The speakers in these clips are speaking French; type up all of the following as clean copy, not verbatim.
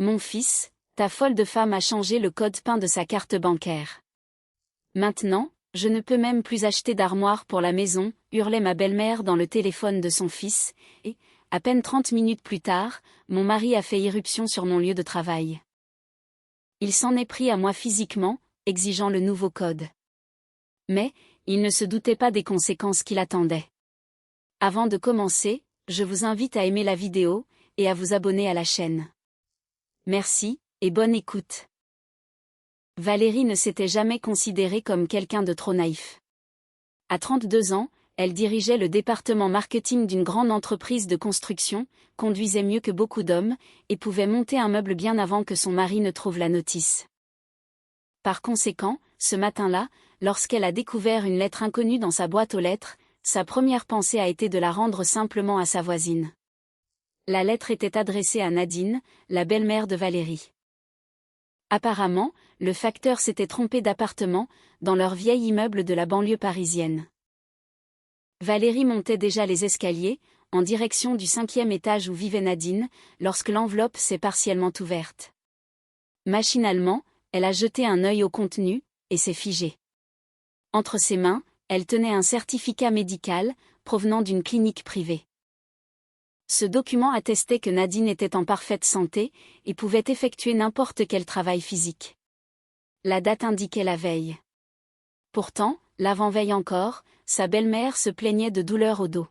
Mon fils, ta folle de femme a changé le code PIN de sa carte bancaire. Maintenant, je ne peux même plus acheter d'armoire pour la maison, hurlait ma belle-mère dans le téléphone de son fils, et, à peine 30 minutes plus tard, mon mari a fait irruption sur mon lieu de travail. Il s'en est pris à moi physiquement, exigeant le nouveau code. Mais, il ne se doutait pas des conséquences qui l'attendaient. Avant de commencer, je vous invite à aimer la vidéo, et à vous abonner à la chaîne. Merci, et bonne écoute. Valérie ne s'était jamais considérée comme quelqu'un de trop naïf. À 32 ans, elle dirigeait le département marketing d'une grande entreprise de construction, conduisait mieux que beaucoup d'hommes, et pouvait monter un meuble bien avant que son mari ne trouve la notice. Par conséquent, ce matin-là, lorsqu'elle a découvert une lettre inconnue dans sa boîte aux lettres, sa première pensée a été de la rendre simplement à sa voisine. La lettre était adressée à Nadine, la belle-mère de Valérie. Apparemment, le facteur s'était trompé d'appartement, dans leur vieil immeuble de la banlieue parisienne. Valérie montait déjà les escaliers, en direction du 5e étage où vivait Nadine, lorsque l'enveloppe s'est partiellement ouverte. Machinalement, elle a jeté un œil au contenu, et s'est figée. Entre ses mains, elle tenait un certificat médical, provenant d'une clinique privée. Ce document attestait que Nadine était en parfaite santé, et pouvait effectuer n'importe quel travail physique. La date indiquait la veille. Pourtant, l'avant-veille encore, sa belle-mère se plaignait de douleurs au dos.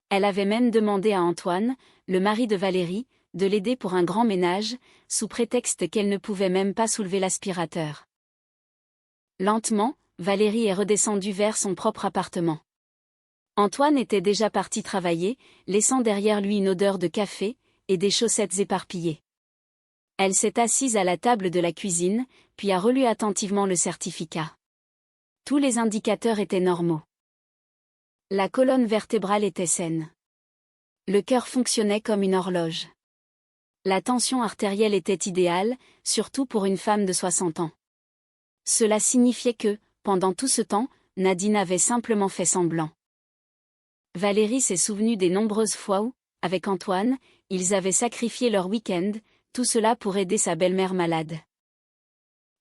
Elle avait même demandé à Antoine, le mari de Valérie, de l'aider pour un grand ménage, sous prétexte qu'elle ne pouvait même pas soulever l'aspirateur. Lentement, Valérie est redescendue vers son propre appartement. Antoine était déjà parti travailler, laissant derrière lui une odeur de café, et des chaussettes éparpillées. Elle s'est assise à la table de la cuisine, puis a relu attentivement le certificat. Tous les indicateurs étaient normaux. La colonne vertébrale était saine. Le cœur fonctionnait comme une horloge. La tension artérielle était idéale, surtout pour une femme de 60 ans. Cela signifiait que, pendant tout ce temps, Nadine avait simplement fait semblant. Valérie s'est souvenue des nombreuses fois où, avec Antoine, ils avaient sacrifié leur week-end, tout cela pour aider sa belle-mère malade.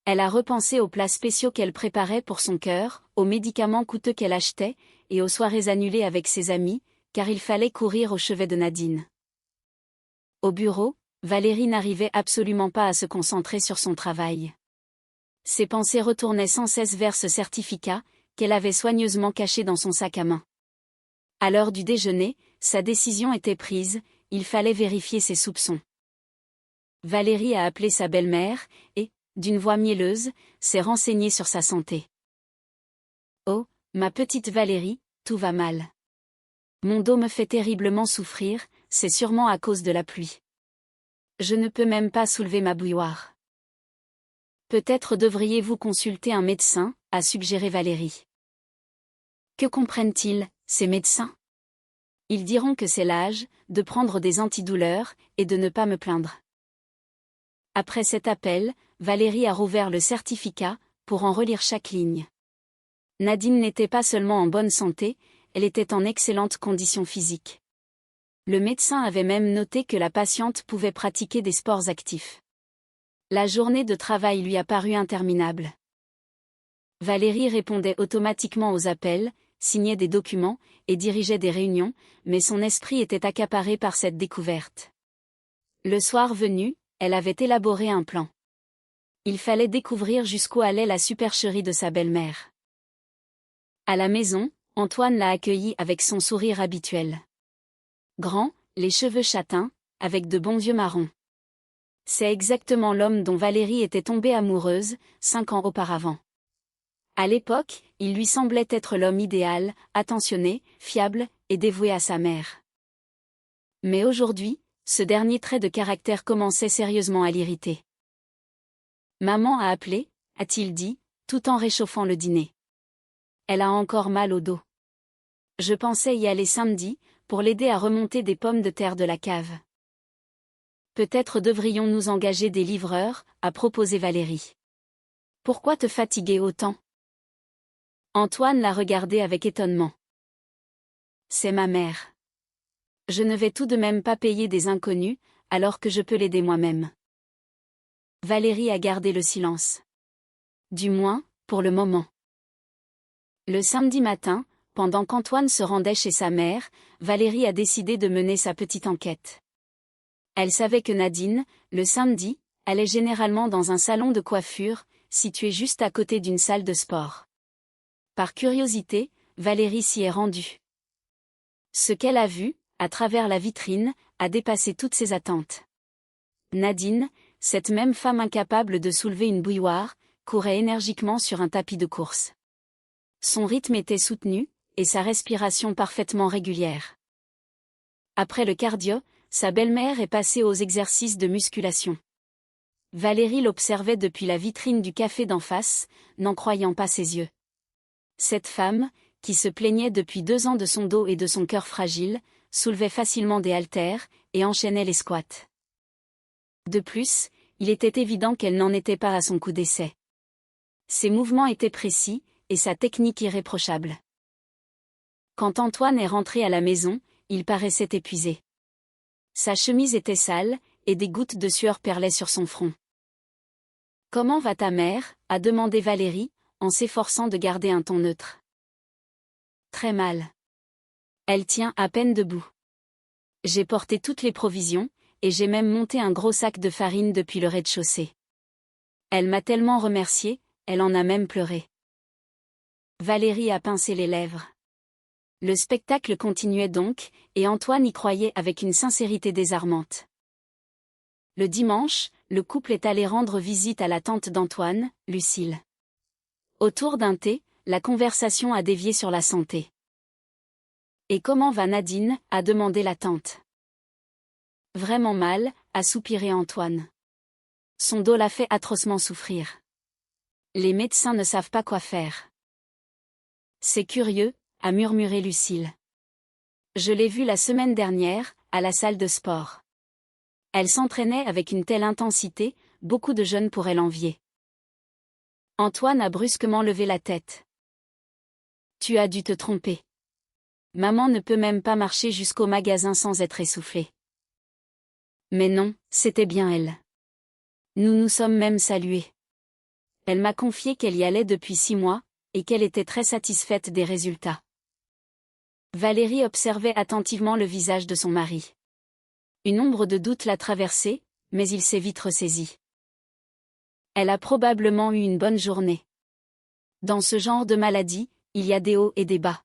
Elle a repensé aux plats spéciaux qu'elle préparait pour son cœur, aux médicaments coûteux qu'elle achetait, et aux soirées annulées avec ses amis, car il fallait courir au chevet de Nadine. Au bureau, Valérie n'arrivait absolument pas à se concentrer sur son travail. Ses pensées retournaient sans cesse vers ce certificat, qu'elle avait soigneusement caché dans son sac à main. À l'heure du déjeuner, sa décision était prise, il fallait vérifier ses soupçons. Valérie a appelé sa belle-mère, et, d'une voix mielleuse, s'est renseignée sur sa santé. « Oh, ma petite Valérie, tout va mal. Mon dos me fait terriblement souffrir, c'est sûrement à cause de la pluie. Je ne peux même pas soulever ma bouilloire. Peut-être devriez-vous consulter un médecin, a suggéré Valérie. Que comprennent-ils, ces médecins? Ils diront que c'est l'âge, de prendre des antidouleurs, et de ne pas me plaindre. Après cet appel, Valérie a rouvert le certificat, pour en relire chaque ligne. Nadine n'était pas seulement en bonne santé, elle était en excellente condition physique. Le médecin avait même noté que la patiente pouvait pratiquer des sports actifs. La journée de travail lui a paru interminable. Valérie répondait automatiquement aux appels, signait des documents, et dirigeait des réunions, mais son esprit était accaparé par cette découverte. Le soir venu, elle avait élaboré un plan. Il fallait découvrir jusqu'où allait la supercherie de sa belle-mère. À la maison, Antoine l'a accueillie avec son sourire habituel. Grand, les cheveux châtains, avec de bons yeux marrons. C'est exactement l'homme dont Valérie était tombée amoureuse, 5 ans auparavant. À l'époque, il lui semblait être l'homme idéal, attentionné, fiable, et dévoué à sa mère. Mais aujourd'hui, ce dernier trait de caractère commençait sérieusement à l'irriter. « Maman a appelé », a-t-il dit, tout en réchauffant le dîner. Elle a encore mal au dos. Je pensais y aller samedi, pour l'aider à remonter des pommes de terre de la cave. Peut-être devrions-nous engager des livreurs, a proposé Valérie. Pourquoi te fatiguer autant? Antoine l'a regardé avec étonnement. C'est ma mère. Je ne vais tout de même pas payer des inconnus, alors que je peux l'aider moi-même. Valérie a gardé le silence. Du moins, pour le moment. Le samedi matin, pendant qu'Antoine se rendait chez sa mère, Valérie a décidé de mener sa petite enquête. Elle savait que Nadine, le samedi, allait généralement dans un salon de coiffure, situé juste à côté d'une salle de sport. Par curiosité, Valérie s'y est rendue. Ce qu'elle a vu, à travers la vitrine, a dépassé toutes ses attentes. Nadine, cette même femme incapable de soulever une bouilloire, courait énergiquement sur un tapis de course. Son rythme était soutenu, et sa respiration parfaitement régulière. Après le cardio, sa belle-mère est passée aux exercices de musculation. Valérie l'observait depuis la vitrine du café d'en face, n'en croyant pas ses yeux. Cette femme, qui se plaignait depuis 2 ans de son dos et de son cœur fragile, soulevait facilement des haltères, et enchaînait les squats. De plus, il était évident qu'elle n'en était pas à son coup d'essai. Ses mouvements étaient précis, et sa technique irréprochable. Quand Antoine est rentré à la maison, il paraissait épuisé. Sa chemise était sale, et des gouttes de sueur perlaient sur son front. « Comment va ta mère » a demandé Valérie, en s'efforçant de garder un ton neutre. « Très mal. Elle tient à peine debout. J'ai porté toutes les provisions, et j'ai même monté un gros sac de farine depuis le rez-de-chaussée. Elle m'a tellement remerciée, elle en a même pleuré. » Valérie a pincé les lèvres. Le spectacle continuait donc, et Antoine y croyait avec une sincérité désarmante. Le dimanche, le couple est allé rendre visite à la tante d'Antoine, Lucille. Autour d'un thé, la conversation a dévié sur la santé. « Et comment va Nadine » a demandé la tante. « Vraiment mal » a soupiré Antoine. Son dos l'a fait atrocement souffrir. Les médecins ne savent pas quoi faire. C'est curieux, a murmuré Lucille. Je l'ai vue la semaine dernière, à la salle de sport. Elle s'entraînait avec une telle intensité, beaucoup de jeunes pourraient l'envier. Antoine a brusquement levé la tête. Tu as dû te tromper. Maman ne peut même pas marcher jusqu'au magasin sans être essoufflée. Mais non, c'était bien elle. Nous nous sommes même salués. Elle m'a confié qu'elle y allait depuis 6 mois, et qu'elle était très satisfaite des résultats. Valérie observait attentivement le visage de son mari. Une ombre de doute l'a traversé, mais il s'est vite ressaisi. Elle a probablement eu une bonne journée. Dans ce genre de maladie, il y a des hauts et des bas.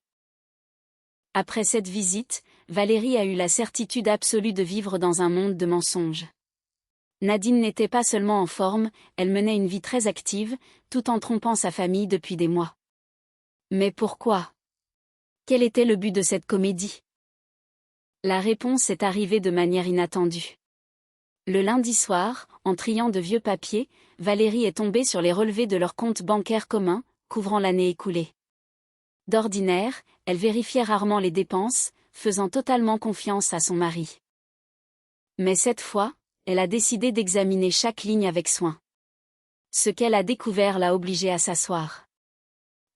Après cette visite, Valérie a eu la certitude absolue de vivre dans un monde de mensonges. Nadine n'était pas seulement en forme, elle menait une vie très active, tout en trompant sa famille depuis des mois. Mais pourquoi ? Quel était le but de cette comédie ? La réponse est arrivée de manière inattendue. Le lundi soir, en triant de vieux papiers, Valérie est tombée sur les relevés de leur compte bancaire commun, couvrant l'année écoulée. D'ordinaire, elle vérifiait rarement les dépenses, faisant totalement confiance à son mari. Mais cette fois, elle a décidé d'examiner chaque ligne avec soin. Ce qu'elle a découvert l'a obligée à s'asseoir.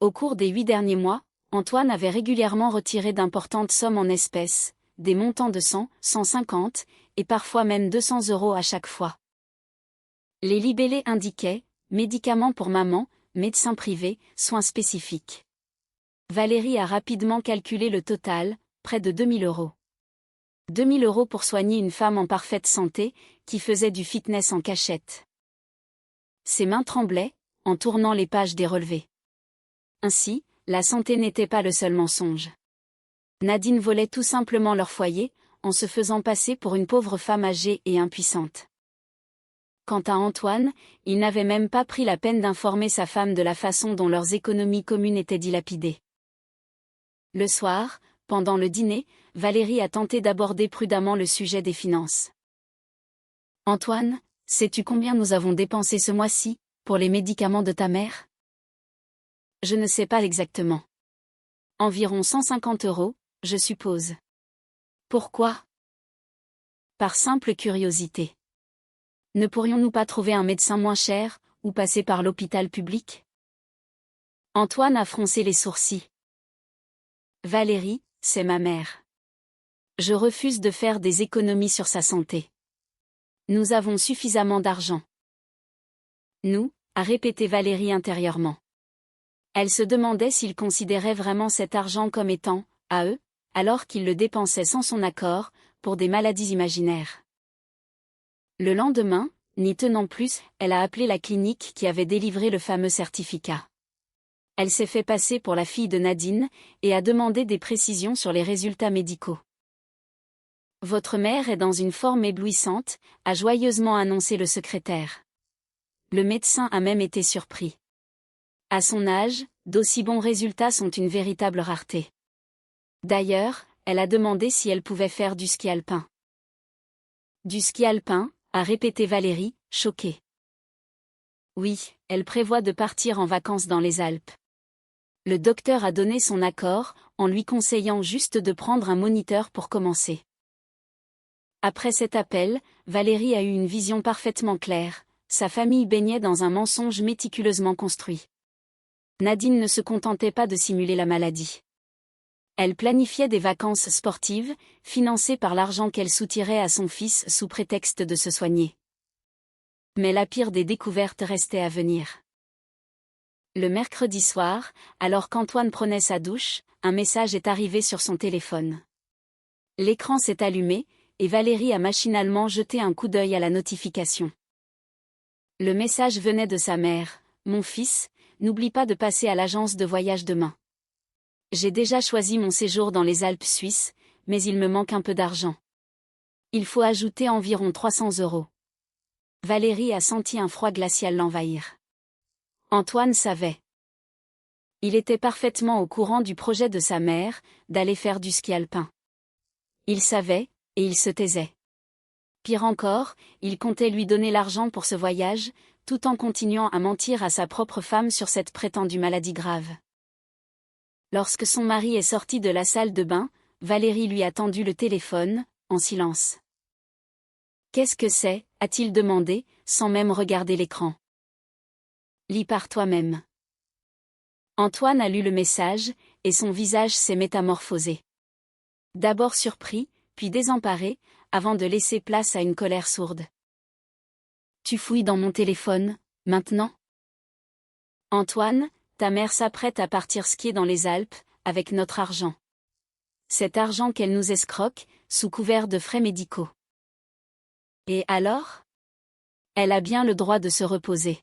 Au cours des 8 derniers mois, Antoine avait régulièrement retiré d'importantes sommes en espèces, des montants de 100, 150, et parfois même 200 € à chaque fois. Les libellés indiquaient « médicaments pour maman, médecin privé, soins spécifiques ». Valérie a rapidement calculé le total, près de 2 000 €. 2 000 € pour soigner une femme en parfaite santé, qui faisait du fitness en cachette. Ses mains tremblaient, en tournant les pages des relevés. Ainsi, la santé n'était pas le seul mensonge. Nadine volait tout simplement leur foyer, en se faisant passer pour une pauvre femme âgée et impuissante. Quant à Antoine, il n'avait même pas pris la peine d'informer sa femme de la façon dont leurs économies communes étaient dilapidées. Le soir, pendant le dîner, Valérie a tenté d'aborder prudemment le sujet des finances. « Antoine, sais-tu combien nous avons dépensé ce mois-ci, pour les médicaments de ta mère ? » « Je ne sais pas exactement. Environ 150 €, je suppose. » « Pourquoi ? » ?»« Par simple curiosité. Ne pourrions-nous pas trouver un médecin moins cher, ou passer par l'hôpital public ? Antoine a froncé les sourcils. « Valérie, c'est ma mère. Je refuse de faire des économies sur sa santé. Nous avons suffisamment d'argent. Nous, a répété Valérie intérieurement. Elle se demandait s'il considérait vraiment cet argent comme étant, à eux, alors qu'il le dépensait sans son accord, pour des maladies imaginaires. Le lendemain, n'y tenant plus, elle a appelé la clinique qui avait délivré le fameux certificat. Elle s'est fait passer pour la fille de Nadine, et a demandé des précisions sur les résultats médicaux. Votre mère est dans une forme éblouissante, a joyeusement annoncé le secrétaire. Le médecin a même été surpris. À son âge, d'aussi bons résultats sont une véritable rareté. D'ailleurs, elle a demandé si elle pouvait faire du ski alpin. Du ski alpin, a répété Valérie, choquée. Oui, elle prévoit de partir en vacances dans les Alpes. Le docteur a donné son accord, en lui conseillant juste de prendre un moniteur pour commencer. Après cet appel, Valérie a eu une vision parfaitement claire. Sa famille baignait dans un mensonge méticuleusement construit. Nadine ne se contentait pas de simuler la maladie. Elle planifiait des vacances sportives, financées par l'argent qu'elle soutirait à son fils sous prétexte de se soigner. Mais la pire des découvertes restait à venir. Le mercredi soir, alors qu'Antoine prenait sa douche, un message est arrivé sur son téléphone. L'écran s'est allumé, et Valérie a machinalement jeté un coup d'œil à la notification. Le message venait de sa mère. « Mon fils, n'oublie pas de passer à l'agence de voyage demain. J'ai déjà choisi mon séjour dans les Alpes suisses, mais il me manque un peu d'argent. Il faut ajouter environ 300 €. Valérie a senti un froid glacial l'envahir. Antoine savait. Il était parfaitement au courant du projet de sa mère, d'aller faire du ski alpin. Il savait, et il se taisait. Pire encore, il comptait lui donner l'argent pour ce voyage, tout en continuant à mentir à sa propre femme sur cette prétendue maladie grave. Lorsque son mari est sorti de la salle de bain, Valérie lui a tendu le téléphone, en silence. « Qu'est-ce que c'est » a-t-il demandé, sans même regarder l'écran. « Lis par toi-même. » Antoine a lu le message, et son visage s'est métamorphosé. D'abord surpris, puis désemparé, avant de laisser place à une colère sourde. « Tu fouilles dans mon téléphone, maintenant ? Antoine, ta mère s'apprête à partir skier dans les Alpes, avec notre argent. Cet argent qu'elle nous escroque, sous couvert de frais médicaux. Et alors ? Elle a bien le droit de se reposer.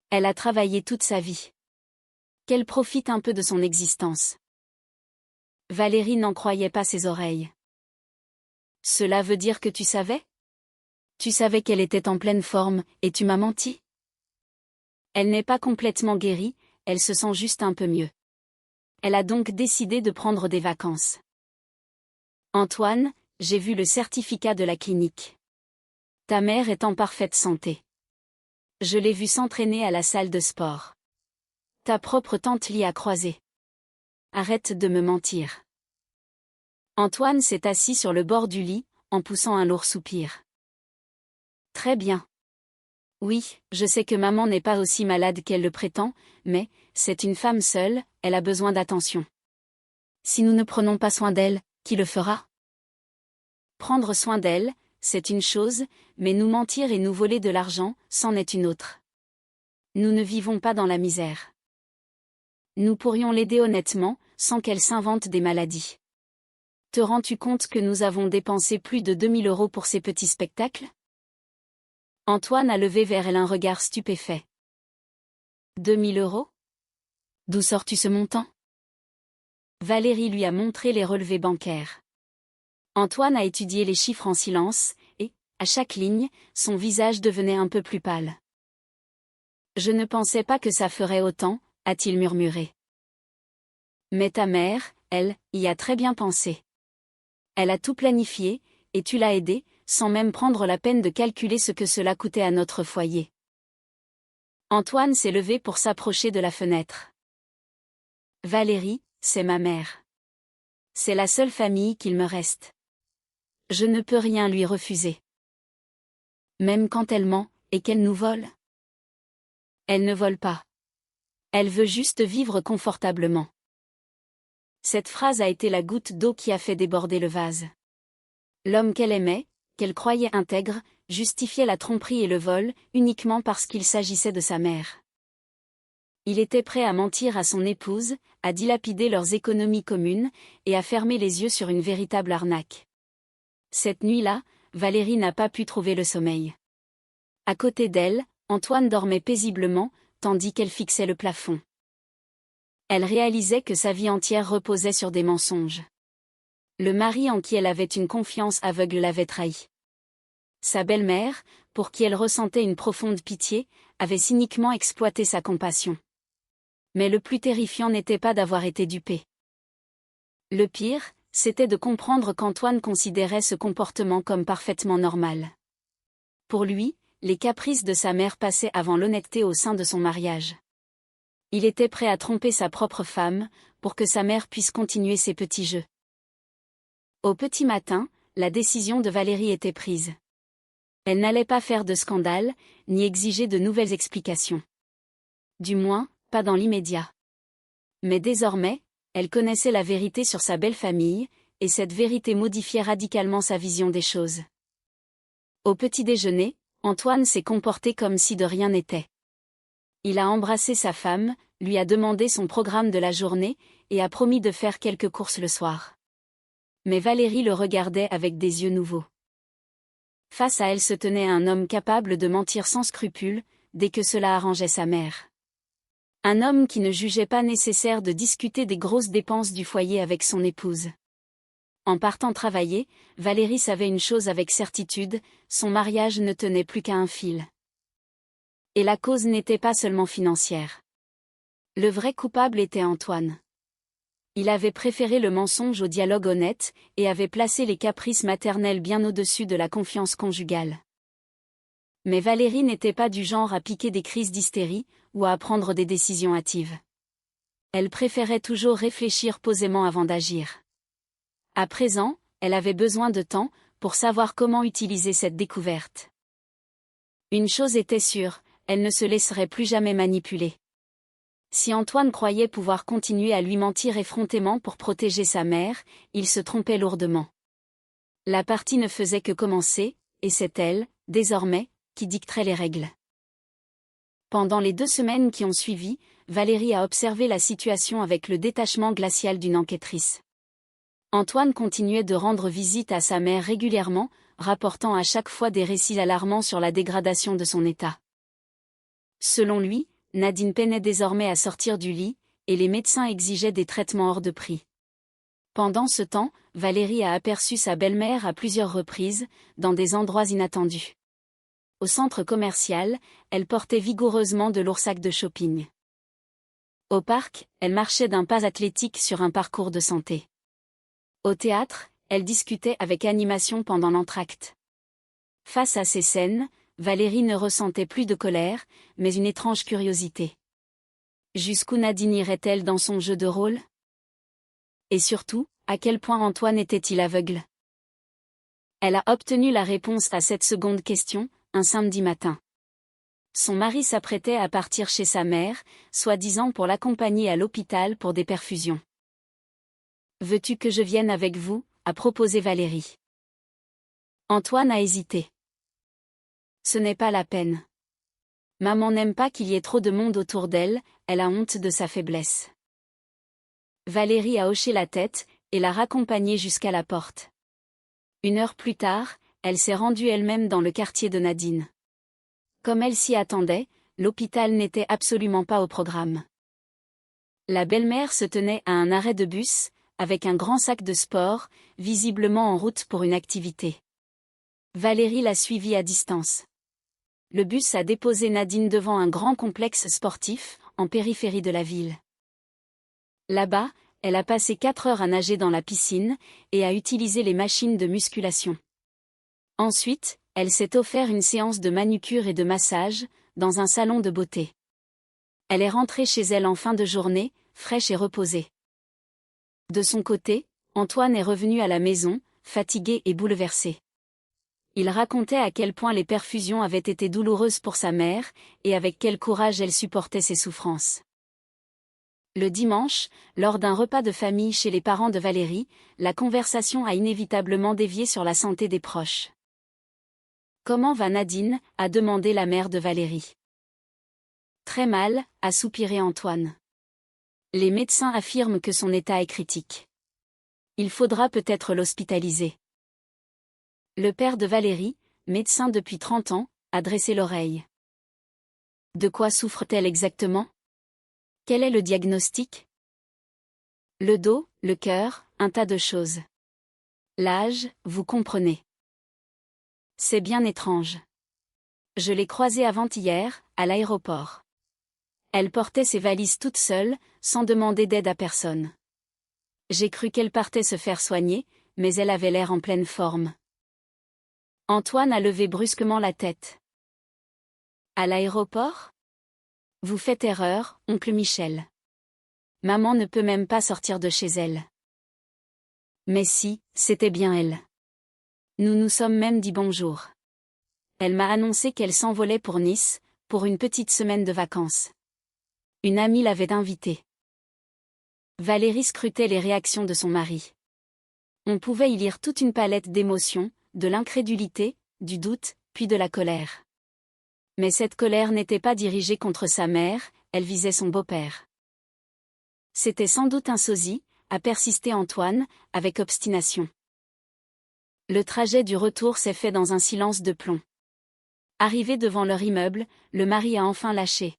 Elle a travaillé toute sa vie. Qu'elle profite un peu de son existence. » Valérie n'en croyait pas ses oreilles. « Cela veut dire que tu savais ? Tu savais qu'elle était en pleine forme, et tu m'as menti ? Elle n'est pas complètement guérie, elle se sent juste un peu mieux. Elle a donc décidé de prendre des vacances. Antoine, j'ai vu le certificat de la clinique. Ta mère est en parfaite santé. Je l'ai vue s'entraîner à la salle de sport. Ta propre tante l'y a croisée. Arrête de me mentir. » Antoine s'est assis sur le bord du lit, en poussant un lourd soupir. « Très bien. Oui, je sais que maman n'est pas aussi malade qu'elle le prétend, mais, c'est une femme seule, elle a besoin d'attention. Si nous ne prenons pas soin d'elle, qui le fera ? Prendre soin d'elle, c'est une chose, mais nous mentir et nous voler de l'argent, c'en est une autre. Nous ne vivons pas dans la misère. Nous pourrions l'aider honnêtement, sans qu'elle s'invente des maladies. Te rends-tu compte que nous avons dépensé plus de 2000 € pour ces petits spectacles ? » Antoine a levé vers elle un regard stupéfait. 2000 €? D'où sors-tu ce montant ? Valérie lui a montré les relevés bancaires. Antoine a étudié les chiffres en silence, et, à chaque ligne, son visage devenait un peu plus pâle. « Je ne pensais pas que ça ferait autant, » a-t-il murmuré. « Mais ta mère, elle, y a très bien pensé. Elle a tout planifié, et tu l'as aidée, sans même prendre la peine de calculer ce que cela coûtait à notre foyer. » Antoine s'est levé pour s'approcher de la fenêtre. « Valérie, c'est ma mère. C'est la seule famille qu'il me reste. Je ne peux rien lui refuser. Même quand elle ment, et qu'elle nous vole. Elle ne vole pas. Elle veut juste vivre confortablement. » Cette phrase a été la goutte d'eau qui a fait déborder le vase. L'homme qu'elle aimait, qu'elle croyait intègre, justifiait la tromperie et le vol, uniquement parce qu'il s'agissait de sa mère. Il était prêt à mentir à son épouse, à dilapider leurs économies communes, et à fermer les yeux sur une véritable arnaque. Cette nuit-là, Valérie n'a pas pu trouver le sommeil. À côté d'elle, Antoine dormait paisiblement, tandis qu'elle fixait le plafond. Elle réalisait que sa vie entière reposait sur des mensonges. Le mari en qui elle avait une confiance aveugle l'avait trahi. Sa belle-mère, pour qui elle ressentait une profonde pitié, avait cyniquement exploité sa compassion. Mais le plus terrifiant n'était pas d'avoir été dupé. Le pire, c'était de comprendre qu'Antoine considérait ce comportement comme parfaitement normal. Pour lui, les caprices de sa mère passaient avant l'honnêteté au sein de son mariage. Il était prêt à tromper sa propre femme, pour que sa mère puisse continuer ses petits jeux. Au petit matin, la décision de Valérie était prise. Elle n'allait pas faire de scandale, ni exiger de nouvelles explications. Du moins, pas dans l'immédiat. Mais désormais, elle connaissait la vérité sur sa belle famille, et cette vérité modifiait radicalement sa vision des choses. Au petit déjeuner, Antoine s'est comporté comme si de rien n'était. Il a embrassé sa femme, lui a demandé son programme de la journée, et a promis de faire quelques courses le soir. Mais Valérie le regardait avec des yeux nouveaux. Face à elle se tenait un homme capable de mentir sans scrupule, dès que cela arrangeait sa mère. Un homme qui ne jugeait pas nécessaire de discuter des grosses dépenses du foyer avec son épouse. En partant travailler, Valérie savait une chose avec certitude, son mariage ne tenait plus qu'à un fil. Et la cause n'était pas seulement financière. Le vrai coupable était Antoine. Il avait préféré le mensonge au dialogue honnête, et avait placé les caprices maternels bien au-dessus de la confiance conjugale. Mais Valérie n'était pas du genre à piquer des crises d'hystérie, ou à prendre des décisions hâtives. Elle préférait toujours réfléchir posément avant d'agir. À présent, elle avait besoin de temps, pour savoir comment utiliser cette découverte. Une chose était sûre, elle ne se laisserait plus jamais manipuler. Si Antoine croyait pouvoir continuer à lui mentir effrontément pour protéger sa mère, il se trompait lourdement. La partie ne faisait que commencer, et c'est elle, désormais, qui dicterait les règles. Pendant les 2 semaines qui ont suivi, Valérie a observé la situation avec le détachement glacial d'une enquêtrice. Antoine continuait de rendre visite à sa mère régulièrement, rapportant à chaque fois des récits alarmants sur la dégradation de son état. Selon lui, Nadine peinait désormais à sortir du lit, et les médecins exigeaient des traitements hors de prix. Pendant ce temps, Valérie a aperçu sa belle-mère à plusieurs reprises, dans des endroits inattendus. Au centre commercial, elle portait vigoureusement de lourds sacs de shopping. Au parc, elle marchait d'un pas athlétique sur un parcours de santé. Au théâtre, elle discutait avec animation pendant l'entracte. Face à ces scènes, Valérie ne ressentait plus de colère, mais une étrange curiosité. Jusqu'où Nadine irait-elle dans son jeu de rôle? Et surtout, à quel point Antoine était-il aveugle? Elle a obtenu la réponse à cette seconde question, un samedi matin. Son mari s'apprêtait à partir chez sa mère, soi-disant pour l'accompagner à l'hôpital pour des perfusions. « Veux-tu que je vienne avec vous ?» a proposé Valérie. Antoine a hésité. « Ce n'est pas la peine. Maman n'aime pas qu'il y ait trop de monde autour d'elle, elle a honte de sa faiblesse. » Valérie a hoché la tête, et l'a raccompagnée jusqu'à la porte. 1 heure plus tard, elle s'est rendue elle-même dans le quartier de Nadine. Comme elle s'y attendait, l'hôpital n'était absolument pas au programme. La belle-mère se tenait à un arrêt de bus, avec un grand sac de sport, visiblement en route pour une activité. Valérie l'a suivie à distance. Le bus a déposé Nadine devant un grand complexe sportif, en périphérie de la ville. Là-bas, elle a passé 4 heures à nager dans la piscine, et à utiliser les machines de musculation. Ensuite, elle s'est offert une séance de manucure et de massage, dans un salon de beauté. Elle est rentrée chez elle en fin de journée, fraîche et reposée. De son côté, Antoine est revenu à la maison, fatigué et bouleversé. Il racontait à quel point les perfusions avaient été douloureuses pour sa mère, et avec quel courage elle supportait ses souffrances. Le dimanche, lors d'un repas de famille chez les parents de Valérie, la conversation a inévitablement dévié sur la santé des proches. Comment va Nadine, a demandé la mère de Valérie. Très mal, a soupiré Antoine. Les médecins affirment que son état est critique. Il faudra peut-être l'hospitaliser. Le père de Valérie, médecin depuis 30 ans, a dressé l'oreille. De quoi souffre-t-elle exactement? Quel est le diagnostic? Le dos, le cœur, un tas de choses. L'âge, vous comprenez. C'est bien étrange. Je l'ai croisée avant-hier, à l'aéroport. Elle portait ses valises toute seule, sans demander d'aide à personne. J'ai cru qu'elle partait se faire soigner, mais elle avait l'air en pleine forme. Antoine a levé brusquement la tête. À l'aéroport? Vous faites erreur, oncle Michel. Maman ne peut même pas sortir de chez elle. Mais si, c'était bien elle. Nous nous sommes même dit bonjour. Elle m'a annoncé qu'elle s'envolait pour Nice, pour une petite semaine de vacances. Une amie l'avait invitée. Valérie scrutait les réactions de son mari. On pouvait y lire toute une palette d'émotions, de l'incrédulité, du doute, puis de la colère. Mais cette colère n'était pas dirigée contre sa mère, elle visait son beau-père. C'était sans doute un sosie, a persisté Antoine, avec obstination. Le trajet du retour s'est fait dans un silence de plomb. Arrivé devant leur immeuble, le mari a enfin lâché.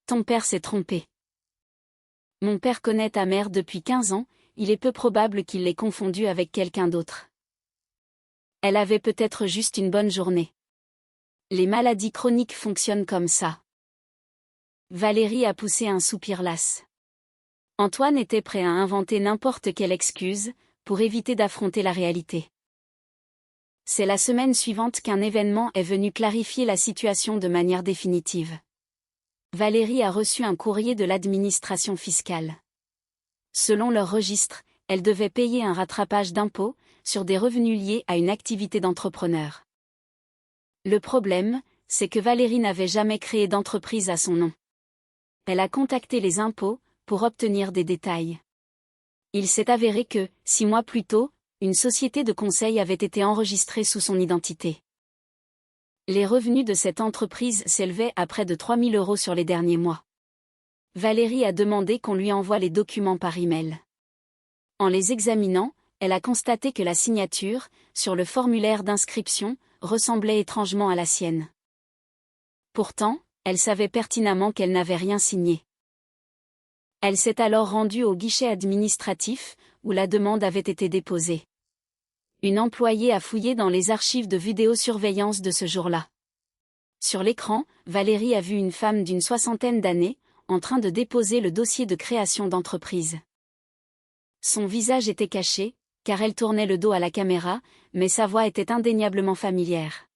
Ton père s'est trompé. Mon père connaît ta mère depuis 15 ans, il est peu probable qu'il l'ait confondue avec quelqu'un d'autre. Elle avait peut-être juste une bonne journée. Les maladies chroniques fonctionnent comme ça. Valérie a poussé un soupir las. Antoine était prêt à inventer n'importe quelle excuse, pour éviter d'affronter la réalité. C'est la semaine suivante qu'un événement est venu clarifier la situation de manière définitive. Valérie a reçu un courrier de l'administration fiscale. Selon leur registre, elle devait payer un rattrapage d'impôts sur des revenus liés à une activité d'entrepreneur. Le problème, c'est que Valérie n'avait jamais créé d'entreprise à son nom. Elle a contacté les impôts pour obtenir des détails. Il s'est avéré que, 6 mois plus tôt, une société de conseil avait été enregistrée sous son identité. Les revenus de cette entreprise s'élevaient à près de 3 000 € sur les derniers mois. Valérie a demandé qu'on lui envoie les documents par email. En les examinant, elle a constaté que la signature, sur le formulaire d'inscription, ressemblait étrangement à la sienne. Pourtant, elle savait pertinemment qu'elle n'avait rien signé. Elle s'est alors rendue au guichet administratif, où la demande avait été déposée. Une employée a fouillé dans les archives de vidéosurveillance de ce jour-là. Sur l'écran, Valérie a vu une femme d'une 60aine d'années, en train de déposer le dossier de création d'entreprise. Son visage était caché, car elle tournait le dos à la caméra, mais sa voix était indéniablement familière.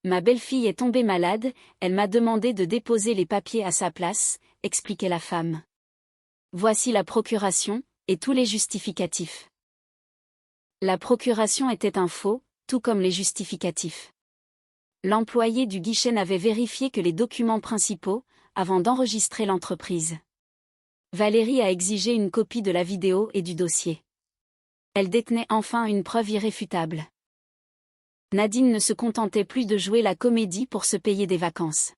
Ma belle-fille est tombée malade, elle m'a demandé de déposer les papiers à sa place, expliquait la femme. Voici la procuration, et tous les justificatifs. La procuration était un faux, tout comme les justificatifs. L'employé du guichet n'avait vérifié que les documents principaux, avant d'enregistrer l'entreprise. Valérie a exigé une copie de la vidéo et du dossier. Elle détenait enfin une preuve irréfutable. Nadine ne se contentait plus de jouer la comédie pour se payer des vacances.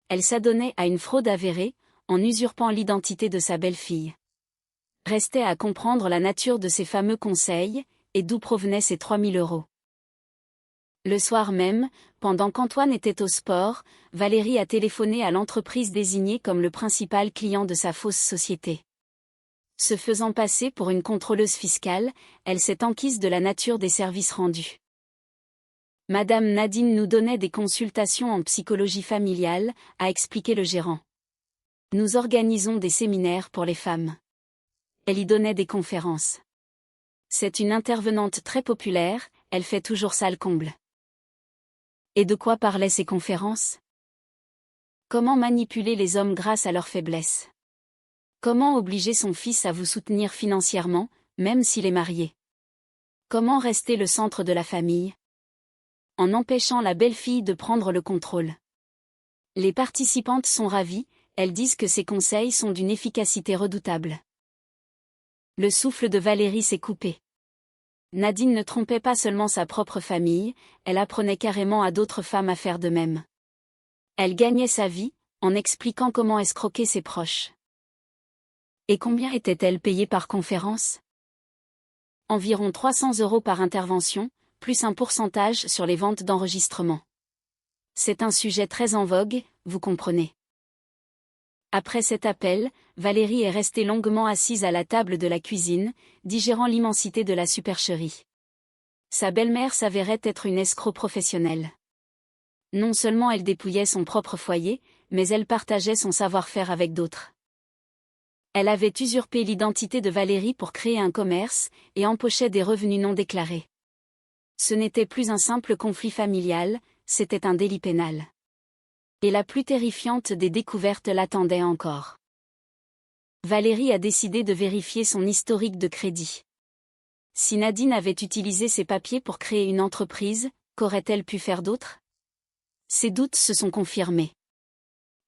Elle s'adonnait à une fraude avérée, en usurpant l'identité de sa belle-fille. Restait à comprendre la nature de ces fameux conseils, et d'où provenaient ces 3 000 €. Le soir même, pendant qu'Antoine était au sport, Valérie a téléphoné à l'entreprise désignée comme le principal client de sa fausse société. Se faisant passer pour une contrôleuse fiscale, elle s'est enquise de la nature des services rendus. Madame Nadine nous donnait des consultations en psychologie familiale, a expliqué le gérant. Nous organisons des séminaires pour les femmes. Elle y donnait des conférences. C'est une intervenante très populaire, elle fait toujours salle comble. Et de quoi parlaient ces conférences? Comment manipuler les hommes grâce à leur faiblesse? Comment obliger son fils à vous soutenir financièrement, même s'il est marié? Comment rester le centre de la famille? En empêchant la belle-fille de prendre le contrôle. Les participantes sont ravies, elles disent que ces conseils sont d'une efficacité redoutable. Le souffle de Valérie s'est coupé. Nadine ne trompait pas seulement sa propre famille, elle apprenait carrément à d'autres femmes à faire de même. Elle gagnait sa vie, en expliquant comment escroquer ses proches. Et combien était-elle payée par conférence? Environ 300 € par intervention, plus un pourcentage sur les ventes d'enregistrement. C'est un sujet très en vogue, vous comprenez. Après cet appel, Valérie est restée longuement assise à la table de la cuisine, digérant l'immensité de la supercherie. Sa belle-mère s'avérait être une escroc professionnelle. Non seulement elle dépouillait son propre foyer, mais elle partageait son savoir-faire avec d'autres. Elle avait usurpé l'identité de Valérie pour créer un commerce, et empochait des revenus non déclarés. Ce n'était plus un simple conflit familial, c'était un délit pénal. Et la plus terrifiante des découvertes l'attendait encore. Valérie a décidé de vérifier son historique de crédit. Si Nadine avait utilisé ses papiers pour créer une entreprise, qu'aurait-elle pu faire d'autre? Ses doutes se sont confirmés.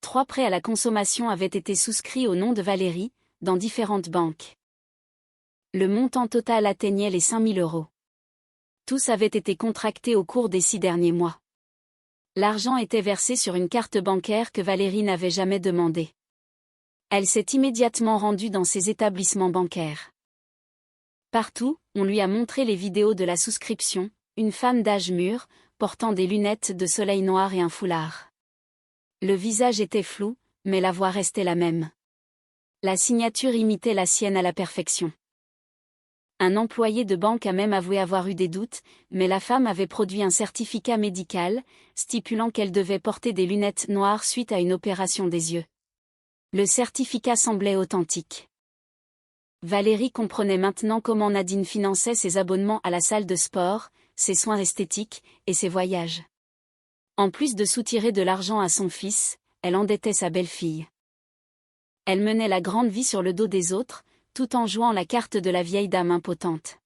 3 prêts à la consommation avaient été souscrits au nom de Valérie, dans différentes banques. Le montant total atteignait les 5 000 €. Tous avaient été contractés au cours des 6 derniers mois. L'argent était versé sur une carte bancaire que Valérie n'avait jamais demandée. Elle s'est immédiatement rendue dans ces établissements bancaires. Partout, on lui a montré les vidéos de la souscription, une femme d'âge mûr, portant des lunettes de soleil noires et un foulard. Le visage était flou, mais la voix restait la même. La signature imitait la sienne à la perfection. Un employé de banque a même avoué avoir eu des doutes, mais la femme avait produit un certificat médical, stipulant qu'elle devait porter des lunettes noires suite à une opération des yeux. Le certificat semblait authentique. Valérie comprenait maintenant comment Nadine finançait ses abonnements à la salle de sport, ses soins esthétiques, et ses voyages. En plus de soutirer de l'argent à son fils, elle endettait sa belle-fille. Elle menait la grande vie sur le dos des autres, tout en jouant la carte de la vieille dame impotente.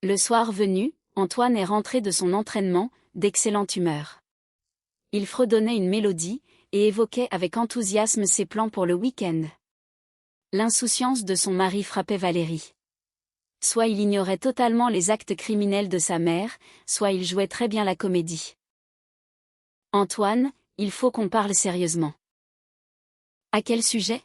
Le soir venu, Antoine est rentré de son entraînement, d'excellente humeur. Il fredonnait une mélodie, et évoquait avec enthousiasme ses plans pour le week-end. L'insouciance de son mari frappait Valérie. Soit il ignorait totalement les actes criminels de sa mère, soit il jouait très bien la comédie. « Antoine, il faut qu'on parle sérieusement. » À quel sujet?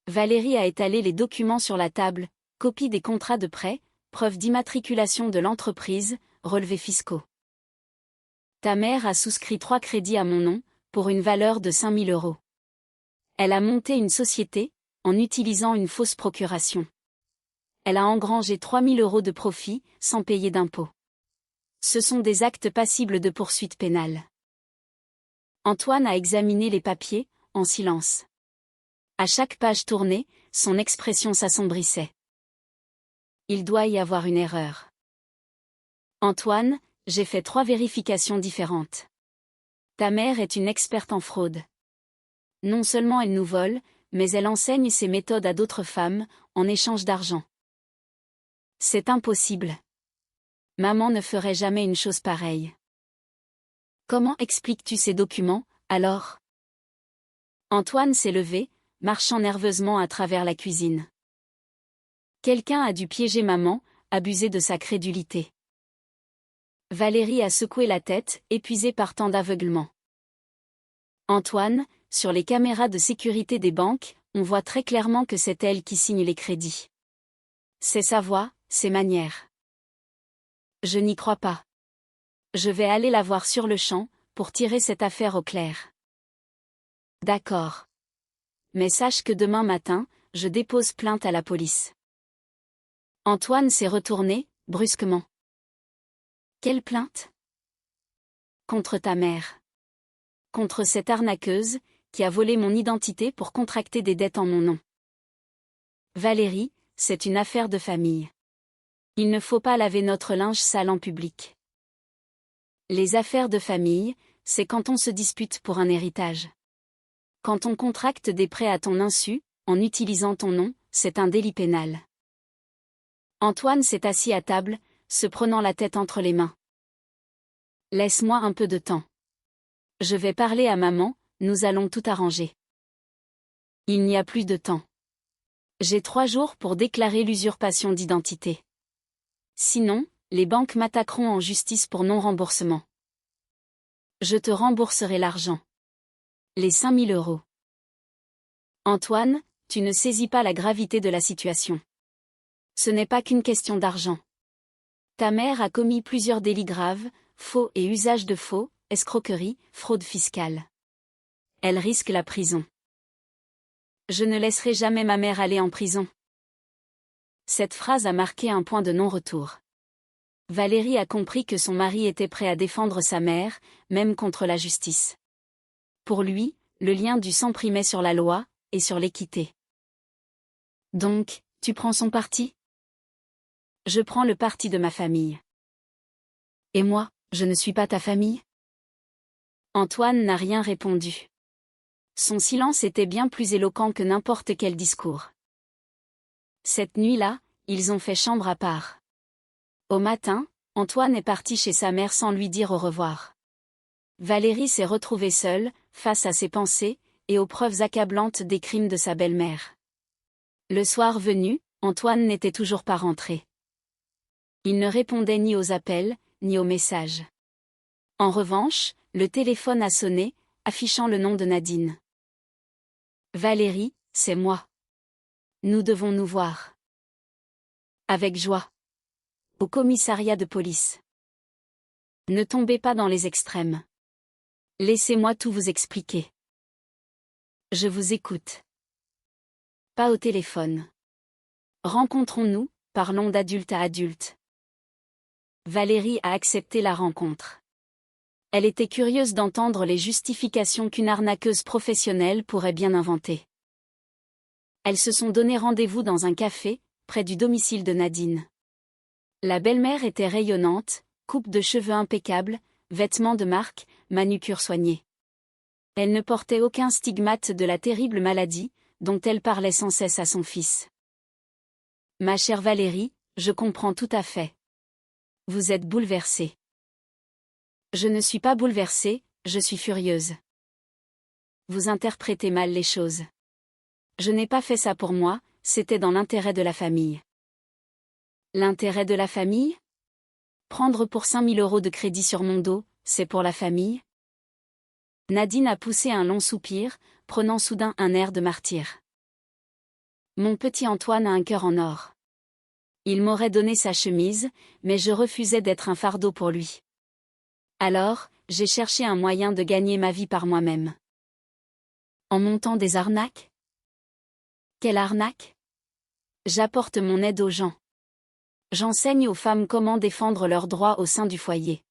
Valérie a étalé les documents sur la table, copie des contrats de prêt, preuve d'immatriculation de l'entreprise, relevés fiscaux. Ta mère a souscrit 3 crédits à mon nom, pour une valeur de 5 000 €. Elle a monté une société, en utilisant une fausse procuration. Elle a engrangé 3 000 € de profit, sans payer d'impôts. Ce sont des actes passibles de poursuites pénales. Antoine a examiné les papiers, en silence. À chaque page tournée, son expression s'assombrissait. Il doit y avoir une erreur. Antoine, j'ai fait 3 vérifications différentes. Ta mère est une experte en fraude. Non seulement elle nous vole, mais elle enseigne ses méthodes à d'autres femmes, en échange d'argent. C'est impossible. Maman ne ferait jamais une chose pareille. Comment expliques-tu ces documents, alors? Antoine s'est levé, marchant nerveusement à travers la cuisine. Quelqu'un a dû piéger maman, abuser de sa crédulité. Valérie a secoué la tête, épuisée par tant d'aveuglement. Antoine, sur les caméras de sécurité des banques, on voit très clairement que c'est elle qui signe les crédits. C'est sa voix, ses manières. Je n'y crois pas. Je vais aller la voir sur le champ, pour tirer cette affaire au clair. D'accord. Mais sache que demain matin, je dépose plainte à la police. Antoine s'est retourné, brusquement. Quelle plainte? Contre ta mère. Contre cette arnaqueuse, qui a volé mon identité pour contracter des dettes en mon nom. Valérie, c'est une affaire de famille. Il ne faut pas laver notre linge sale en public. Les affaires de famille, c'est quand on se dispute pour un héritage. Quand on contracte des prêts à ton insu, en utilisant ton nom, c'est un délit pénal. Antoine s'est assis à table, se prenant la tête entre les mains. Laisse-moi un peu de temps. Je vais parler à maman, nous allons tout arranger. Il n'y a plus de temps. J'ai 3 jours pour déclarer l'usurpation d'identité. Sinon, les banques m'attaqueront en justice pour non-remboursement. Je te rembourserai l'argent. Les 5 000 euros. Antoine, tu ne saisis pas la gravité de la situation. Ce n'est pas qu'une question d'argent. Ta mère a commis plusieurs délits graves, faux et usage de faux, escroquerie, fraude fiscale. Elle risque la prison. Je ne laisserai jamais ma mère aller en prison. Cette phrase a marqué un point de non-retour. Valérie a compris que son mari était prêt à défendre sa mère, même contre la justice. Pour lui, le lien du sang primait sur la loi, et sur l'équité. Donc, tu prends son parti? Je prends le parti de ma famille. Et moi, je ne suis pas ta famille? Antoine n'a rien répondu. Son silence était bien plus éloquent que n'importe quel discours. Cette nuit-là, ils ont fait chambre à part. Au matin, Antoine est parti chez sa mère sans lui dire au revoir. Valérie s'est retrouvée seule, face à ses pensées, et aux preuves accablantes des crimes de sa belle-mère. Le soir venu, Antoine n'était toujours pas rentré. Il ne répondait ni aux appels, ni aux messages. En revanche, le téléphone a sonné, affichant le nom de Nadine. Valérie, c'est moi. Nous devons nous voir. Avec joie. Au commissariat de police. Ne tombez pas dans les extrêmes. Laissez-moi tout vous expliquer. Je vous écoute. Pas au téléphone. Rencontrons-nous, parlons d'adulte à adulte. Valérie a accepté la rencontre. Elle était curieuse d'entendre les justifications qu'une arnaqueuse professionnelle pourrait bien inventer. Elles se sont donné rendez-vous dans un café, près du domicile de Nadine. La belle-mère était rayonnante, coupe de cheveux impeccable, vêtements de marque, manucure soignée. Elle ne portait aucun stigmate de la terrible maladie, dont elle parlait sans cesse à son fils. Ma chère Valérie, je comprends tout à fait. Vous êtes bouleversée. Je ne suis pas bouleversée, je suis furieuse. Vous interprétez mal les choses. Je n'ai pas fait ça pour moi, c'était dans l'intérêt de la famille. L'intérêt de la famille? Prendre pour 5 000 euros de crédit sur mon dos, c'est pour la famille? Nadine a poussé un long soupir, prenant soudain un air de martyr. Mon petit Antoine a un cœur en or. Il m'aurait donné sa chemise, mais je refusais d'être un fardeau pour lui. Alors, j'ai cherché un moyen de gagner ma vie par moi-même. En montant des arnaques? Quelle arnaque? J'apporte mon aide aux gens. J'enseigne aux femmes comment défendre leurs droits au sein du foyer.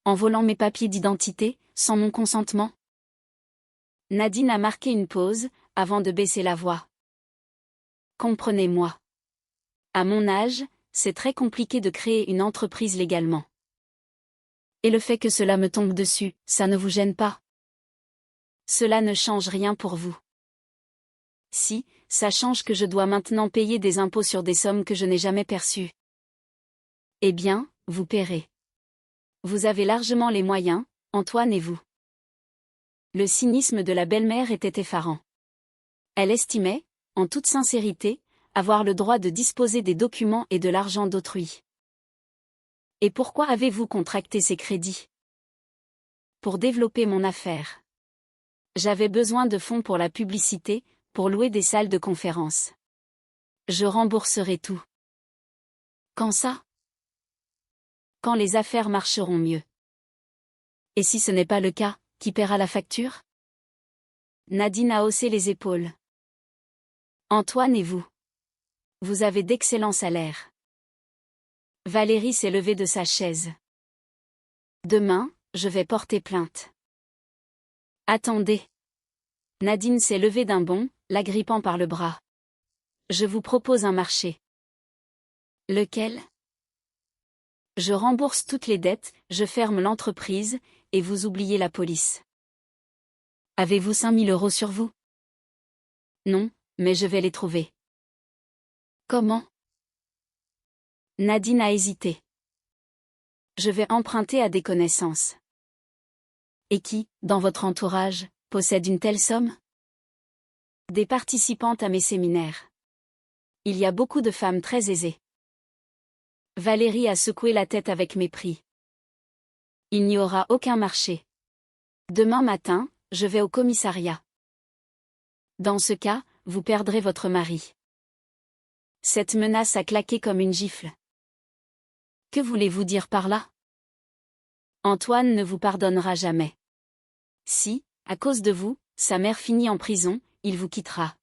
En volant mes papiers d'identité, sans mon consentement? Nadine a marqué une pause, avant de baisser la voix. Comprenez-moi. À mon âge, c'est très compliqué de créer une entreprise légalement. Et le fait que cela me tombe dessus, ça ne vous gêne pas? Cela ne change rien pour vous. Si, ça change que je dois maintenant payer des impôts sur des sommes que je n'ai jamais perçues. Eh bien, vous paierez. Vous avez largement les moyens, Antoine et vous. Le cynisme de la belle-mère était effarant. Elle estimait, en toute sincérité, avoir le droit de disposer des documents et de l'argent d'autrui. Et pourquoi avez-vous contracté ces crédits? Pour développer mon affaire. J'avais besoin de fonds pour la publicité, pour louer des salles de conférence. Je rembourserai tout. Quand ça? Quand les affaires marcheront mieux. Et si ce n'est pas le cas, qui paiera la facture? Nadine a haussé les épaules. Antoine et vous. Vous avez d'excellents salaires. Valérie s'est levée de sa chaise. Demain, je vais porter plainte. Attendez. Nadine s'est levée d'un bond, l'agrippant par le bras. Je vous propose un marché. Lequel? Je rembourse toutes les dettes, je ferme l'entreprise, et vous oubliez la police. Avez-vous 5 000 euros sur vous? Non, mais je vais les trouver. Comment? Nadine a hésité. Je vais emprunter à des connaissances. Et qui, dans votre entourage, possède une telle somme? Des participantes à mes séminaires. Il y a beaucoup de femmes très aisées. Valérie a secoué la tête avec mépris. Il n'y aura aucun marché. Demain matin, je vais au commissariat. Dans ce cas, vous perdrez votre mari. Cette menace a claqué comme une gifle. Que voulez-vous dire par là? Antoine ne vous pardonnera jamais. Si, à cause de vous, sa mère finit en prison, il vous quittera.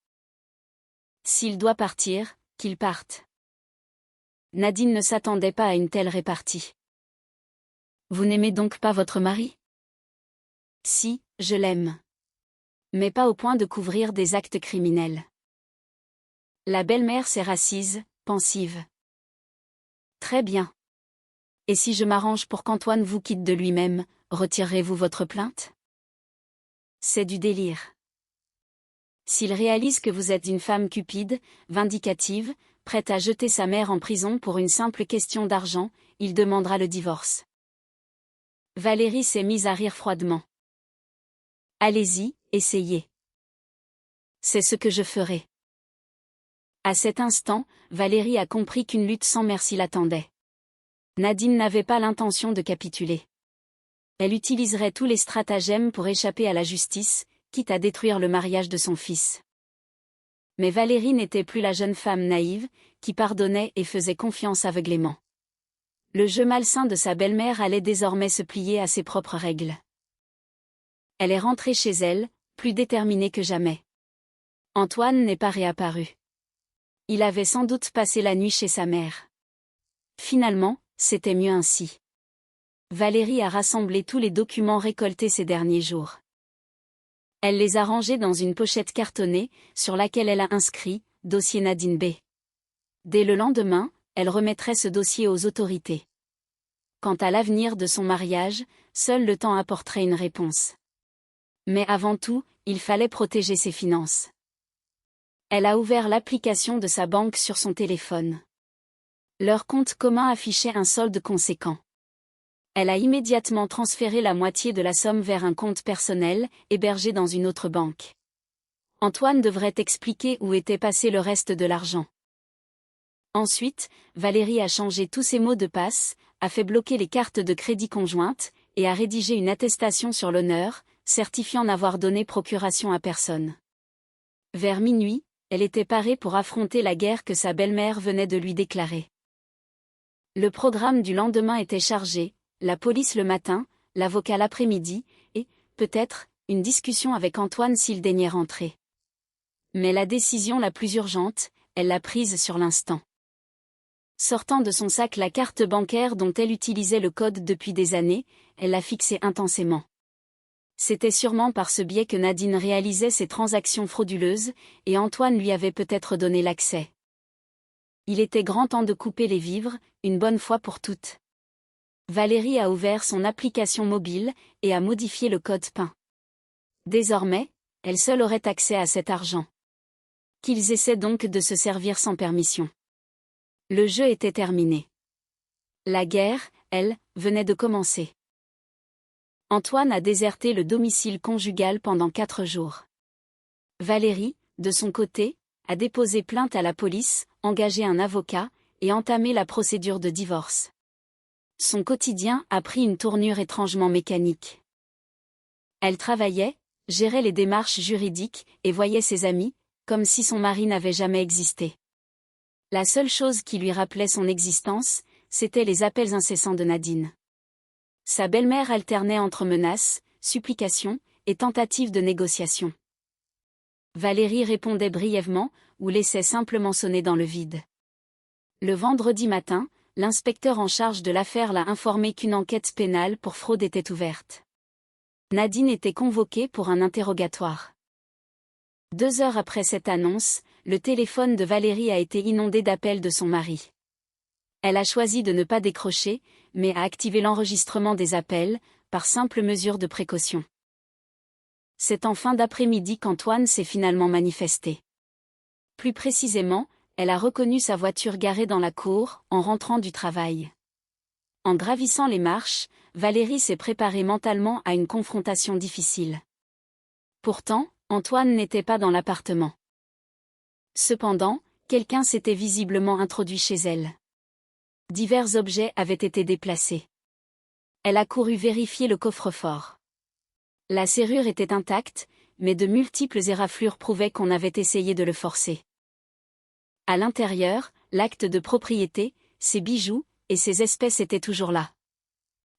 S'il doit partir, qu'il parte. Nadine ne s'attendait pas à une telle répartie. Vous n'aimez donc pas votre mari? Si, je l'aime. Mais pas au point de couvrir des actes criminels. La belle-mère s'est rassise, pensive. Très bien. Et si je m'arrange pour qu'Antoine vous quitte de lui-même, retirerez-vous votre plainte? C'est du délire. S'il réalise que vous êtes une femme cupide, vindicative, prête à jeter sa mère en prison pour une simple question d'argent, il demandera le divorce. Valérie s'est mise à rire froidement. Allez-y, essayez. C'est ce que je ferai. À cet instant, Valérie a compris qu'une lutte sans merci l'attendait. Nadine n'avait pas l'intention de capituler. Elle utiliserait tous les stratagèmes pour échapper à la justice, quitte à détruire le mariage de son fils. Mais Valérie n'était plus la jeune femme naïve, qui pardonnait et faisait confiance aveuglément. Le jeu malsain de sa belle-mère allait désormais se plier à ses propres règles. Elle est rentrée chez elle, plus déterminée que jamais. Antoine n'est pas réapparu. Il avait sans doute passé la nuit chez sa mère. Finalement, c'était mieux ainsi. Valérie a rassemblé tous les documents récoltés ces derniers jours. Elle les a rangés dans une pochette cartonnée, sur laquelle elle a inscrit « Dossier Nadine B ». Dès le lendemain, elle remettrait ce dossier aux autorités. Quant à l'avenir de son mariage, seul le temps apporterait une réponse. Mais avant tout, il fallait protéger ses finances. Elle a ouvert l'application de sa banque sur son téléphone. Leur compte commun affichait un solde conséquent. Elle a immédiatement transféré la moitié de la somme vers un compte personnel, hébergé dans une autre banque. Antoine devrait expliquer où était passé le reste de l'argent. Ensuite, Valérie a changé tous ses mots de passe, a fait bloquer les cartes de crédit conjointes, et a rédigé une attestation sur l'honneur, certifiant n'avoir donné procuration à personne. Vers minuit, elle était parée pour affronter la guerre que sa belle-mère venait de lui déclarer. Le programme du lendemain était chargé, la police le matin, l'avocat l'après-midi, et, peut-être, une discussion avec Antoine s'il daignait rentrer. Mais la décision la plus urgente, elle l'a prise sur l'instant. Sortant de son sac la carte bancaire dont elle utilisait le code depuis des années, elle l'a fixée intensément. C'était sûrement par ce biais que Nadine réalisait ses transactions frauduleuses, et Antoine lui avait peut-être donné l'accès. Il était grand temps de couper les vivres, une bonne fois pour toutes. Valérie a ouvert son application mobile, et a modifié le code PIN. Désormais, elle seule aurait accès à cet argent. Qu'ils essaient donc de se servir sans permission. Le jeu était terminé. La guerre, elle, venait de commencer. Antoine a déserté le domicile conjugal pendant 4 jours. Valérie, de son côté, a déposé plainte à la police, engagé un avocat, et entamé la procédure de divorce. Son quotidien a pris une tournure étrangement mécanique. Elle travaillait, gérait les démarches juridiques, et voyait ses amis, comme si son mari n'avait jamais existé. La seule chose qui lui rappelait son existence, c'étaient les appels incessants de Nadine. Sa belle-mère alternait entre menaces, supplications, et tentatives de négociation. Valérie répondait brièvement, ou laissait simplement sonner dans le vide. Le vendredi matin, l'inspecteur en charge de l'affaire l'a informé qu'une enquête pénale pour fraude était ouverte. Nadine était convoquée pour un interrogatoire. 2 heures après cette annonce, le téléphone de Valérie a été inondé d'appels de son mari. Elle a choisi de ne pas décrocher, mais a activé l'enregistrement des appels, par simple mesure de précaution. C'est en fin d'après-midi qu'Antoine s'est finalement manifesté. Plus précisément, elle a reconnu sa voiture garée dans la cour, en rentrant du travail. En gravissant les marches, Valérie s'est préparée mentalement à une confrontation difficile. Pourtant, Antoine n'était pas dans l'appartement. Cependant, quelqu'un s'était visiblement introduit chez elle. Divers objets avaient été déplacés. Elle a couru vérifier le coffre-fort. La serrure était intacte, mais de multiples éraflures prouvaient qu'on avait essayé de le forcer. À l'intérieur, l'acte de propriété, ses bijoux, et ses espèces étaient toujours là.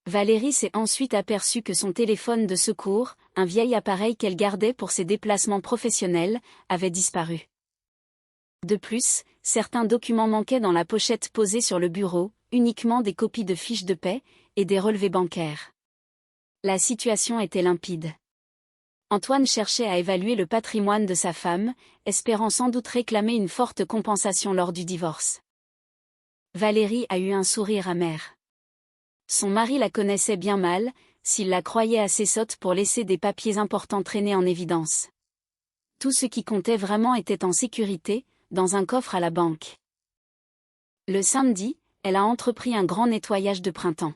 Valérie s'est ensuite aperçue que son téléphone de secours, un vieil appareil qu'elle gardait pour ses déplacements professionnels, avait disparu. De plus, certains documents manquaient dans la pochette posée sur le bureau, uniquement des copies de fiches de paie, et des relevés bancaires. La situation était limpide. Antoine cherchait à évaluer le patrimoine de sa femme, espérant sans doute réclamer une forte compensation lors du divorce. Valérie a eu un sourire amer. Son mari la connaissait bien mal, s'il la croyait assez sotte pour laisser des papiers importants traîner en évidence. Tout ce qui comptait vraiment était en sécurité, dans un coffre à la banque. Le samedi, elle a entrepris un grand nettoyage de printemps.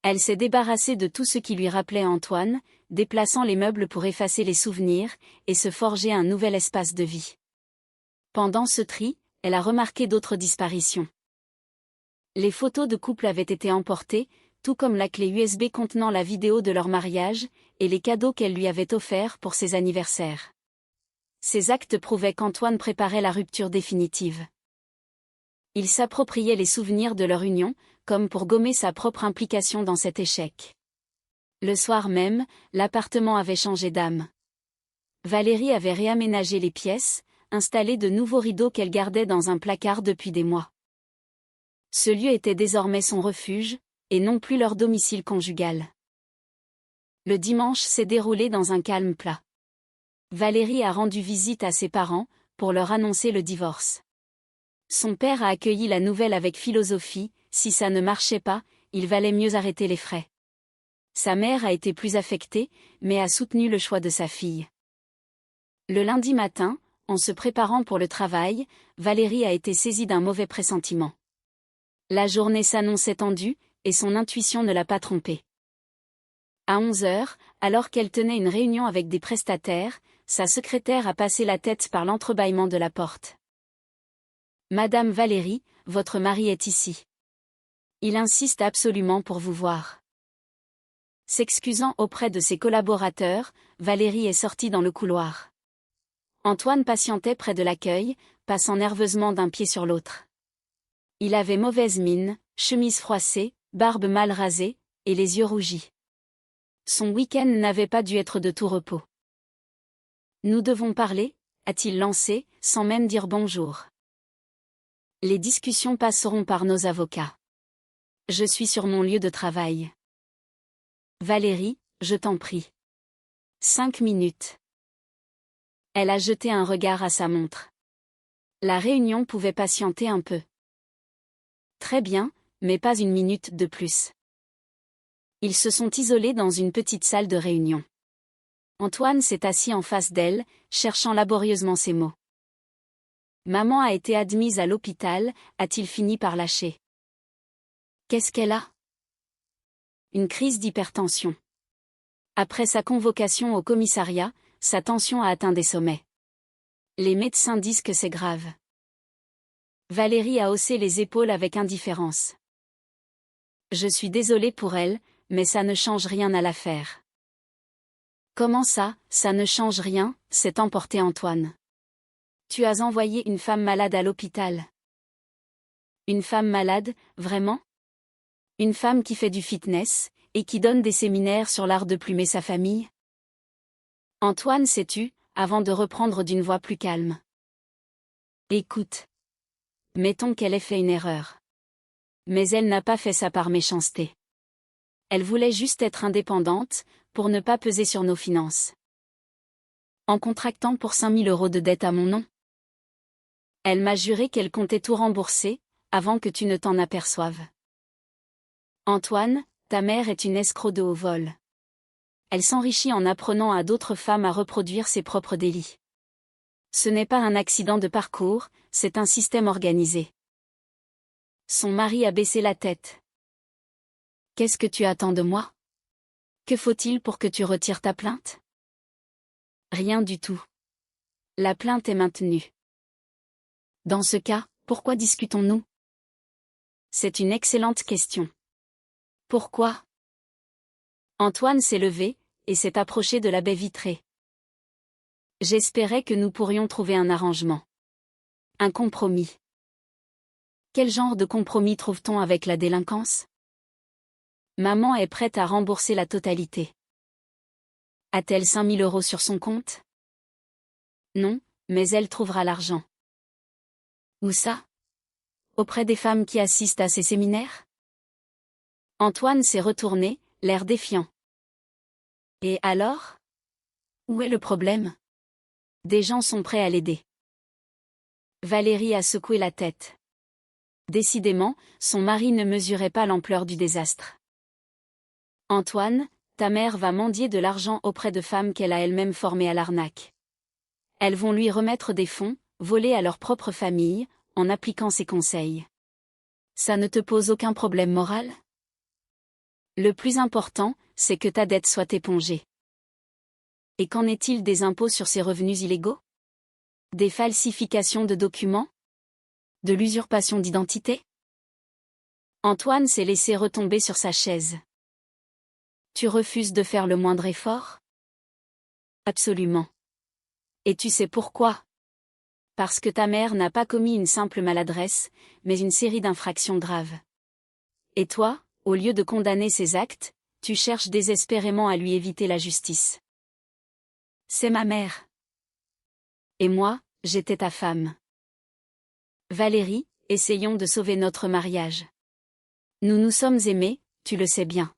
Elle s'est débarrassée de tout ce qui lui rappelait Antoine, déplaçant les meubles pour effacer les souvenirs, et se forger un nouvel espace de vie. Pendant ce tri, elle a remarqué d'autres disparitions. Les photos de couple avaient été emportées, tout comme la clé USB contenant la vidéo de leur mariage, et les cadeaux qu'elle lui avait offerts pour ses anniversaires. Ces actes prouvaient qu'Antoine préparait la rupture définitive. Il s'appropriait les souvenirs de leur union, comme pour gommer sa propre implication dans cet échec. Le soir même, l'appartement avait changé d'âme. Valérie avait réaménagé les pièces, installé de nouveaux rideaux qu'elle gardait dans un placard depuis des mois. Ce lieu était désormais son refuge, et non plus leur domicile conjugal. Le dimanche s'est déroulé dans un calme plat. Valérie a rendu visite à ses parents, pour leur annoncer le divorce. Son père a accueilli la nouvelle avec philosophie, si ça ne marchait pas, il valait mieux arrêter les frais. Sa mère a été plus affectée, mais a soutenu le choix de sa fille. Le lundi matin, en se préparant pour le travail, Valérie a été saisie d'un mauvais pressentiment. La journée s'annonçait tendue, et son intuition ne l'a pas trompée. À 11h, alors qu'elle tenait une réunion avec des prestataires, sa secrétaire a passé la tête par l'entrebâillement de la porte. « Madame Valérie, votre mari est ici. Il insiste absolument pour vous voir. » S'excusant auprès de ses collaborateurs, Valérie est sortie dans le couloir. Antoine patientait près de l'accueil, passant nerveusement d'un pied sur l'autre. Il avait mauvaise mine, chemise froissée, barbe mal rasée, et les yeux rougis. Son week-end n'avait pas dû être de tout repos. « Nous devons parler » a-t-il lancé, sans même dire bonjour. « Les discussions passeront par nos avocats. Je suis sur mon lieu de travail. » « Valérie, je t'en prie. 5 minutes. » Elle a jeté un regard à sa montre. La réunion pouvait patienter un peu. Très bien, mais pas une minute de plus. Ils se sont isolés dans une petite salle de réunion. Antoine s'est assis en face d'elle, cherchant laborieusement ses mots. Maman a été admise à l'hôpital, a-t-il fini par lâcher. Qu'est-ce qu'elle a? Une crise d'hypertension. Après sa convocation au commissariat, sa tension a atteint des sommets. Les médecins disent que c'est grave. Valérie a haussé les épaules avec indifférence. Je suis désolée pour elle, mais ça ne change rien à l'affaire. Comment ça ne change rien, s'est emporté Antoine. Tu as envoyé une femme malade à l'hôpital. Une femme malade, vraiment? Une femme qui fait du fitness, et qui donne des séminaires sur l'art de plumer sa famille? Antoine s'est tu, avant de reprendre d'une voix plus calme. Écoute. Mettons qu'elle ait fait une erreur. Mais elle n'a pas fait ça par méchanceté. Elle voulait juste être indépendante, pour ne pas peser sur nos finances. En contractant pour 5 000 € de dette à mon nom. Elle m'a juré qu'elle comptait tout rembourser, avant que tu ne t'en aperçoives. Antoine, ta mère est une escroc de haut vol. Elle s'enrichit en apprenant à d'autres femmes à reproduire ses propres délits. Ce n'est pas un accident de parcours, c'est un système organisé. Son mari a baissé la tête. Qu'est-ce que tu attends de moi? Que faut-il pour que tu retires ta plainte? Rien du tout. La plainte est maintenue. Dans ce cas, pourquoi discutons-nous? C'est une excellente question. Pourquoi? Antoine s'est levé, et s'est approché de la baie vitrée. J'espérais que nous pourrions trouver un arrangement. Un compromis. Quel genre de compromis trouve-t-on avec la délinquance? Maman est prête à rembourser la totalité. A-t-elle 5 000 € sur son compte? Non, mais elle trouvera l'argent. Où ça? Auprès des femmes qui assistent à ces séminaires? Antoine s'est retourné, l'air défiant. Et alors? Où est le problème? Des gens sont prêts à l'aider. Valérie a secoué la tête. Décidément, son mari ne mesurait pas l'ampleur du désastre. Antoine, ta mère va mendier de l'argent auprès de femmes qu'elle a elle-même formées à l'arnaque. Elles vont lui remettre des fonds, volés à leur propre famille, en appliquant ses conseils. Ça ne te pose aucun problème moral? Le plus important, c'est que ta dette soit épongée. Et qu'en est-il des impôts sur ces revenus illégaux? Des falsifications de documents? De l'usurpation d'identité? Antoine s'est laissé retomber sur sa chaise. Tu refuses de faire le moindre effort? Absolument. Et tu sais pourquoi? Parce que ta mère n'a pas commis une simple maladresse, mais une série d'infractions graves. Et toi, au lieu de condamner ses actes, tu cherches désespérément à lui éviter la justice. C'est ma mère. Et moi, j'étais ta femme. Valérie, essayons de sauver notre mariage. Nous nous sommes aimés, tu le sais bien.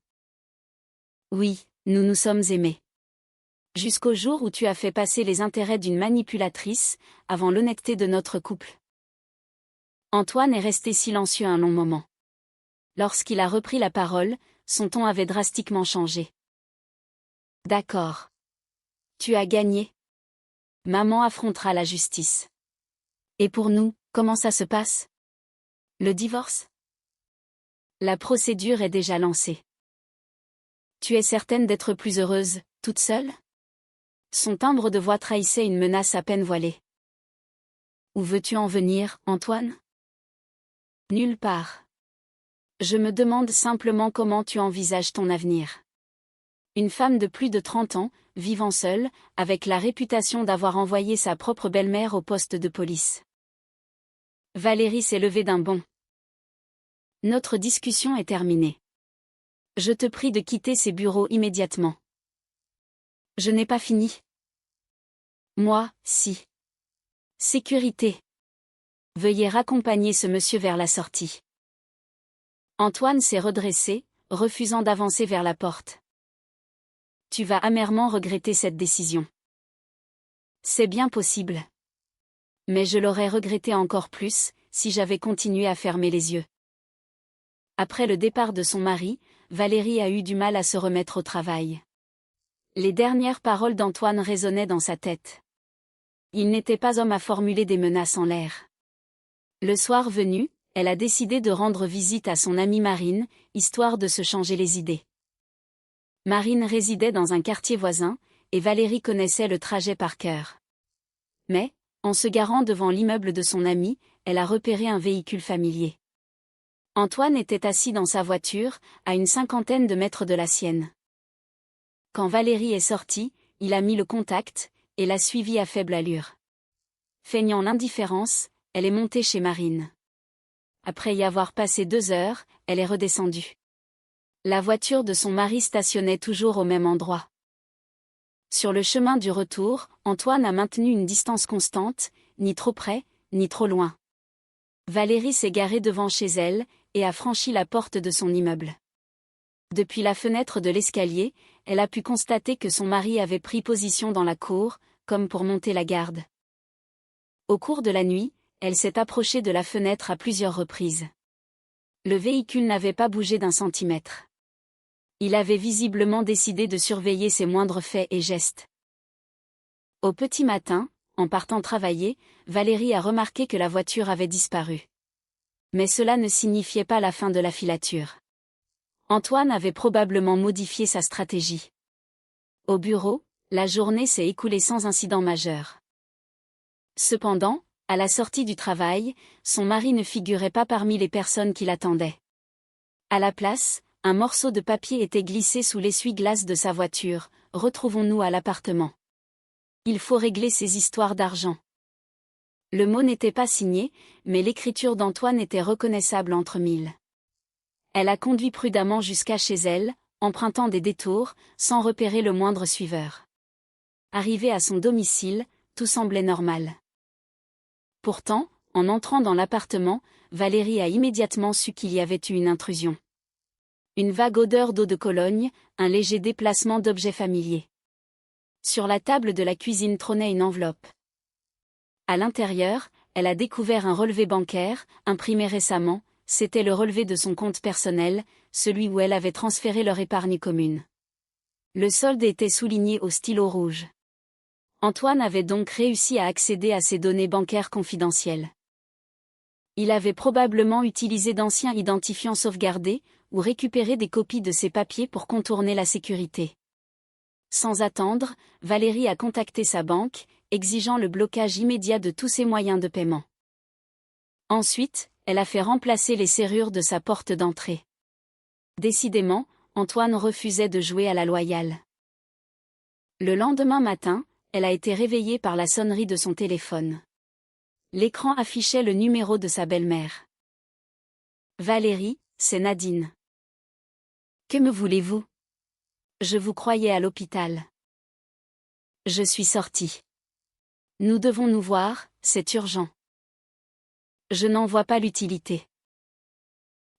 Oui, nous nous sommes aimés. Jusqu'au jour où tu as fait passer les intérêts d'une manipulatrice, avant l'honnêteté de notre couple. Antoine est resté silencieux un long moment. Lorsqu'il a repris la parole, son ton avait drastiquement changé. D'accord. Tu as gagné. Maman affrontera la justice. Et pour nous, comment ça se passe? Le divorce? La procédure est déjà lancée. Tu es certaine d'être plus heureuse, toute seule? Son timbre de voix trahissait une menace à peine voilée. Où veux-tu en venir, Antoine? Nulle part. Je me demande simplement comment tu envisages ton avenir. Une femme de plus de 30 ans, vivant seule, avec la réputation d'avoir envoyé sa propre belle-mère au poste de police. Valérie s'est levée d'un bond. Notre discussion est terminée. Je te prie de quitter ces bureaux immédiatement. Je n'ai pas fini. Moi, si. Sécurité. Veuillez raccompagner ce monsieur vers la sortie. Antoine s'est redressé, refusant d'avancer vers la porte. Tu vas amèrement regretter cette décision. C'est bien possible. Mais je l'aurais regretté encore plus, si j'avais continué à fermer les yeux. Après le départ de son mari, Valérie a eu du mal à se remettre au travail. Les dernières paroles d'Antoine résonnaient dans sa tête. Il n'était pas homme à formuler des menaces en l'air. Le soir venu, elle a décidé de rendre visite à son amie Marine, histoire de se changer les idées. Marine résidait dans un quartier voisin, et Valérie connaissait le trajet par cœur. Mais, en se garant devant l'immeuble de son amie, elle a repéré un véhicule familier. Antoine était assis dans sa voiture, à une 50aine de mètres de la sienne. Quand Valérie est sortie, il a mis le contact, et l'a suivie à faible allure. Feignant l'indifférence, elle est montée chez Marine. Après y avoir passé 2 heures, elle est redescendue. La voiture de son mari stationnait toujours au même endroit. Sur le chemin du retour, Antoine a maintenu une distance constante, ni trop près, ni trop loin. Valérie s'est garée devant chez elle, et a franchi la porte de son immeuble. Depuis la fenêtre de l'escalier, elle a pu constater que son mari avait pris position dans la cour, comme pour monter la garde. Au cours de la nuit, elle s'est approchée de la fenêtre à plusieurs reprises. Le véhicule n'avait pas bougé d'un centimètre. Il avait visiblement décidé de surveiller ses moindres faits et gestes. Au petit matin, en partant travailler, Valérie a remarqué que la voiture avait disparu. Mais cela ne signifiait pas la fin de la filature. Antoine avait probablement modifié sa stratégie. Au bureau, la journée s'est écoulée sans incident majeur. Cependant, À la sortie du travail, son mari ne figurait pas parmi les personnes qui l'attendaient. À la place, un morceau de papier était glissé sous l'essuie-glace de sa voiture. Retrouvons-nous à l'appartement. Il faut régler ces histoires d'argent. Le mot n'était pas signé, mais l'écriture d'Antoine était reconnaissable entre mille. Elle a conduit prudemment jusqu'à chez elle, empruntant des détours, sans repérer le moindre suiveur. Arrivée à son domicile, tout semblait normal. Pourtant, en entrant dans l'appartement, Valérie a immédiatement su qu'il y avait eu une intrusion. Une vague odeur d'eau de Cologne, un léger déplacement d'objets familiers. Sur la table de la cuisine trônait une enveloppe. À l'intérieur, elle a découvert un relevé bancaire, imprimé récemment. C'était le relevé de son compte personnel, celui où elle avait transféré leur épargne commune. Le solde était souligné au stylo rouge. Antoine avait donc réussi à accéder à ses données bancaires confidentielles. Il avait probablement utilisé d'anciens identifiants sauvegardés, ou récupéré des copies de ses papiers pour contourner la sécurité. Sans attendre, Valérie a contacté sa banque, exigeant le blocage immédiat de tous ses moyens de paiement. Ensuite, elle a fait remplacer les serrures de sa porte d'entrée. Décidément, Antoine refusait de jouer à la loyale. Le lendemain matin, elle a été réveillée par la sonnerie de son téléphone. L'écran affichait le numéro de sa belle-mère. « Valérie, c'est Nadine. Que me voulez-vous ? Je vous croyais à l'hôpital. Je suis sortie. Nous devons nous voir, c'est urgent. Je n'en vois pas l'utilité.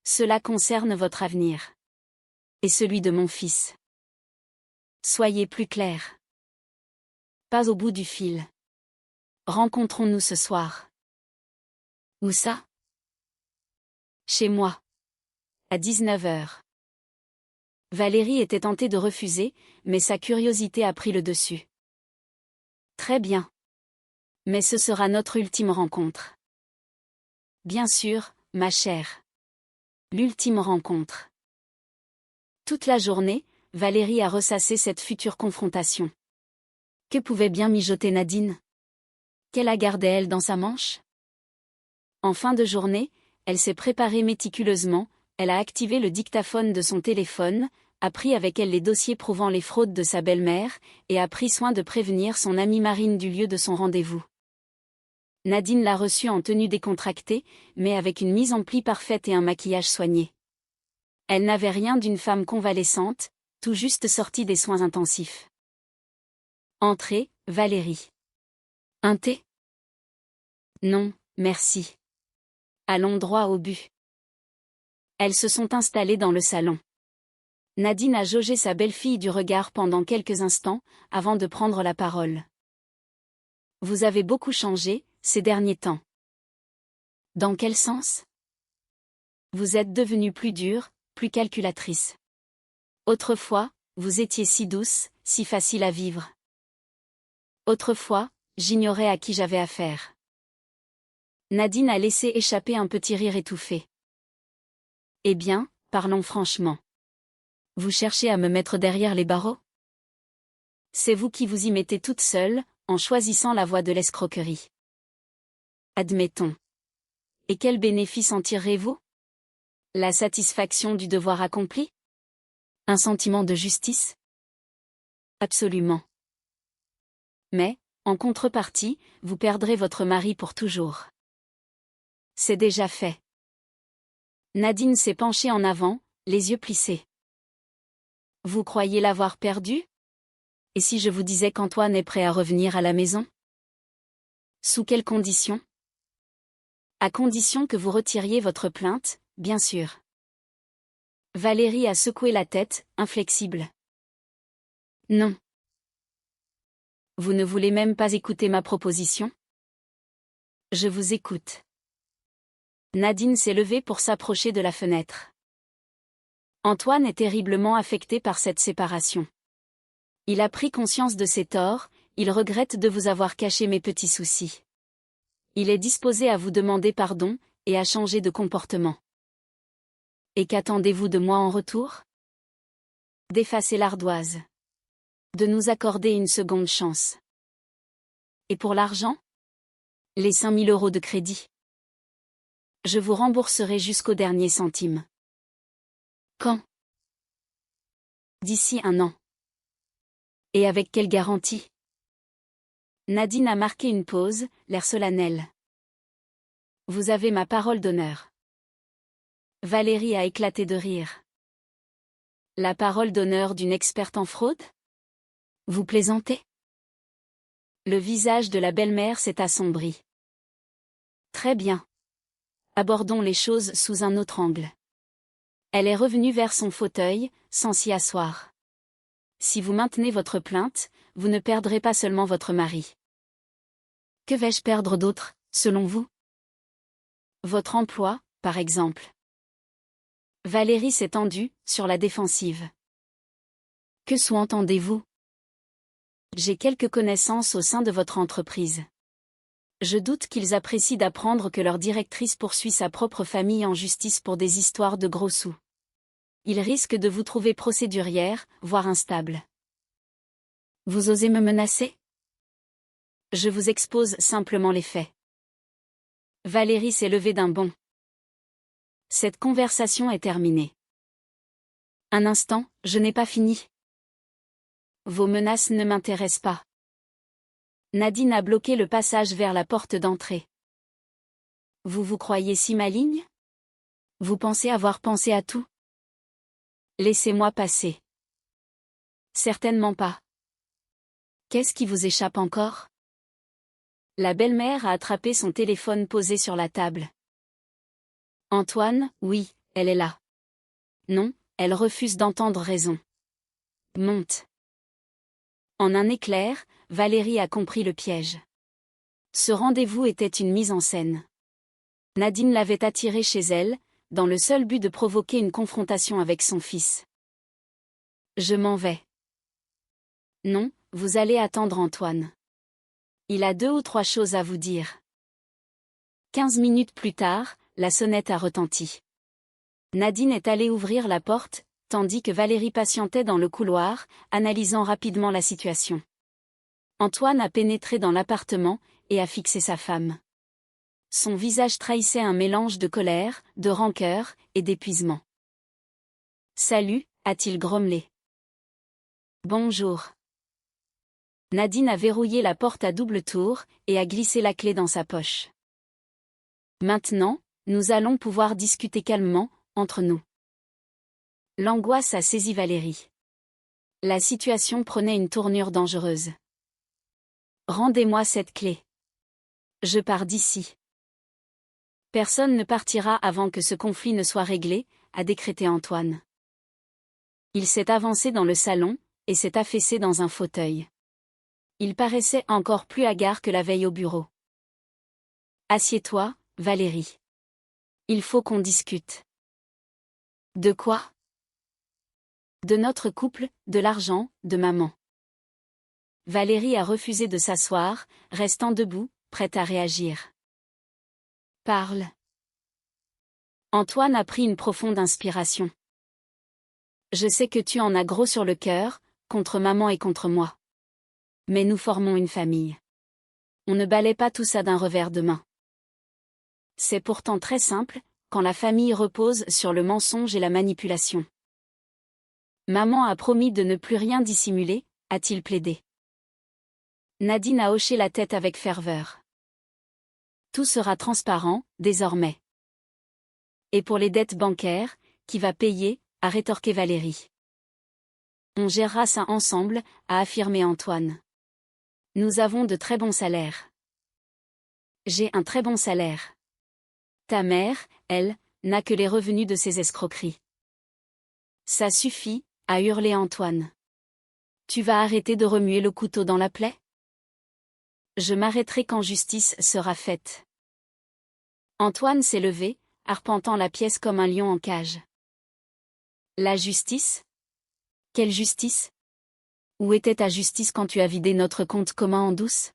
Cela concerne votre avenir. Et celui de mon fils. Soyez plus clair. Pas au bout du fil. Rencontrons-nous ce soir. Où ça ? Chez moi. À 19h. Valérie était tentée de refuser, mais sa curiosité a pris le dessus. Très bien. Mais ce sera notre ultime rencontre. Bien sûr, ma chère. L'ultime rencontre. Toute la journée, Valérie a ressassé cette future confrontation. Que pouvait bien mijoter Nadine ? Quelle a gardé-elle dans sa manche ? En fin de journée, elle s'est préparée méticuleusement, elle a activé le dictaphone de son téléphone, a pris avec elle les dossiers prouvant les fraudes de sa belle-mère, et a pris soin de prévenir son amie Marine du lieu de son rendez-vous. Nadine l'a reçue en tenue décontractée, mais avec une mise en pli parfaite et un maquillage soigné. Elle n'avait rien d'une femme convalescente, tout juste sortie des soins intensifs. Entrée, Valérie. Un thé ? Non, merci. Allons droit au but. Elles se sont installées dans le salon. Nadine a jaugé sa belle-fille du regard pendant quelques instants, avant de prendre la parole. Vous avez beaucoup changé, ces derniers temps. Dans quel sens ? Vous êtes devenue plus dure, plus calculatrice. Autrefois, vous étiez si douce, si facile à vivre. Autrefois, j'ignorais à qui j'avais affaire. Nadine a laissé échapper un petit rire étouffé. Eh bien, parlons franchement. Vous cherchez à me mettre derrière les barreaux ? C'est vous qui vous y mettez toute seule, en choisissant la voie de l'escroquerie. Admettons. Et quel bénéfice en tirerez-vous ? La satisfaction du devoir accompli ? Un sentiment de justice ? Absolument. Mais, en contrepartie, vous perdrez votre mari pour toujours. C'est déjà fait. Nadine s'est penchée en avant, les yeux plissés. Vous croyez l'avoir perdu ? Et si je vous disais qu'Antoine est prêt à revenir à la maison ? Sous quelles conditions ? À condition que vous retiriez votre plainte, bien sûr. Valérie a secoué la tête, inflexible. Non. Vous ne voulez même pas écouter ma proposition ? Je vous écoute. Nadine s'est levée pour s'approcher de la fenêtre. Antoine est terriblement affecté par cette séparation. Il a pris conscience de ses torts, il regrette de vous avoir caché mes petits soucis. Il est disposé à vous demander pardon, et à changer de comportement. Et qu'attendez-vous de moi en retour ? D'effacer l'ardoise. De nous accorder une seconde chance. Et pour l'argent ? Les 5 000 € de crédit. Je vous rembourserai jusqu'au dernier centime. Quand? D'ici 1 an. Et avec quelle garantie? Nadine a marqué une pause, l'air solennel. Vous avez ma parole d'honneur. Valérie a éclaté de rire. La parole d'honneur d'une experte en fraude? Vous plaisantez? Le visage de la belle-mère s'est assombri. Très bien. Abordons les choses sous un autre angle. Elle est revenue vers son fauteuil, sans s'y asseoir. Si vous maintenez votre plainte, vous ne perdrez pas seulement votre mari. Que vais-je perdre d'autre, selon vous? Votre emploi, par exemple. Valérie s'est tendue, sur la défensive. Que sous-entendez-vous? J'ai quelques connaissances au sein de votre entreprise. Je doute qu'ils apprécient d'apprendre que leur directrice poursuit sa propre famille en justice pour des histoires de gros sous. Ils risquent de vous trouver procédurière, voire instable. Vous osez me menacer? Je vous expose simplement les faits. Valérie s'est levée d'un bond. Cette conversation est terminée. Un instant, je n'ai pas fini. Vos menaces ne m'intéressent pas. Nadine a bloqué le passage vers la porte d'entrée. Vous vous croyez si maligne? Vous pensez avoir pensé à tout? Laissez-moi passer. Certainement pas. Qu'est-ce qui vous échappe encore? La belle-mère a attrapé son téléphone posé sur la table. Antoine, oui, elle est là. Non, elle refuse d'entendre raison. Monte. En un éclair, Valérie a compris le piège. Ce rendez-vous était une mise en scène. Nadine l'avait attiré chez elle, dans le seul but de provoquer une confrontation avec son fils. Je m'en vais. Non, vous allez attendre Antoine. Il a 2 ou 3 choses à vous dire. 15 minutes plus tard, la sonnette a retenti. Nadine est allée ouvrir la porte, tandis que Valérie patientait dans le couloir, analysant rapidement la situation. Antoine a pénétré dans l'appartement, et a fixé sa femme. Son visage trahissait un mélange de colère, de rancœur, et d'épuisement. « Salut », a-t-il grommelé. « Bonjour. » Nadine a verrouillé la porte à double tour, et a glissé la clé dans sa poche. « Maintenant, nous allons pouvoir discuter calmement, entre nous. » L'angoisse a saisi Valérie. La situation prenait une tournure dangereuse. « Rendez-moi cette clé. Je pars d'ici. » Personne ne partira avant que ce conflit ne soit réglé, a décrété Antoine. Il s'est avancé dans le salon, et s'est affaissé dans un fauteuil. Il paraissait encore plus hagard que la veille au bureau. « Assieds-toi, Valérie. Il faut qu'on discute. » « De quoi ? » ?»« De notre couple, de l'argent, de maman. » Valérie a refusé de s'asseoir, restant debout, prête à réagir. « Parle. » Antoine a pris une profonde inspiration. « Je sais que tu en as gros sur le cœur, contre maman et contre moi. Mais nous formons une famille. On ne balaie pas tout ça d'un revers de main. C'est pourtant très simple, quand la famille repose sur le mensonge et la manipulation. Maman a promis de ne plus rien dissimuler, a-t-il plaidé. Nadine a hoché la tête avec ferveur. Tout sera transparent, désormais. Et pour les dettes bancaires, qui va payer, a rétorqué Valérie. On gérera ça ensemble, a affirmé Antoine. Nous avons de très bons salaires. J'ai un très bon salaire. Ta mère, elle, n'a que les revenus de ses escroqueries. Ça suffit, a hurlé Antoine. Tu vas arrêter de remuer le couteau dans la plaie? Je m'arrêterai quand justice sera faite. Antoine s'est levé, arpentant la pièce comme un lion en cage. La justice? Quelle justice? Où était ta justice quand tu as vidé notre compte commun en douce?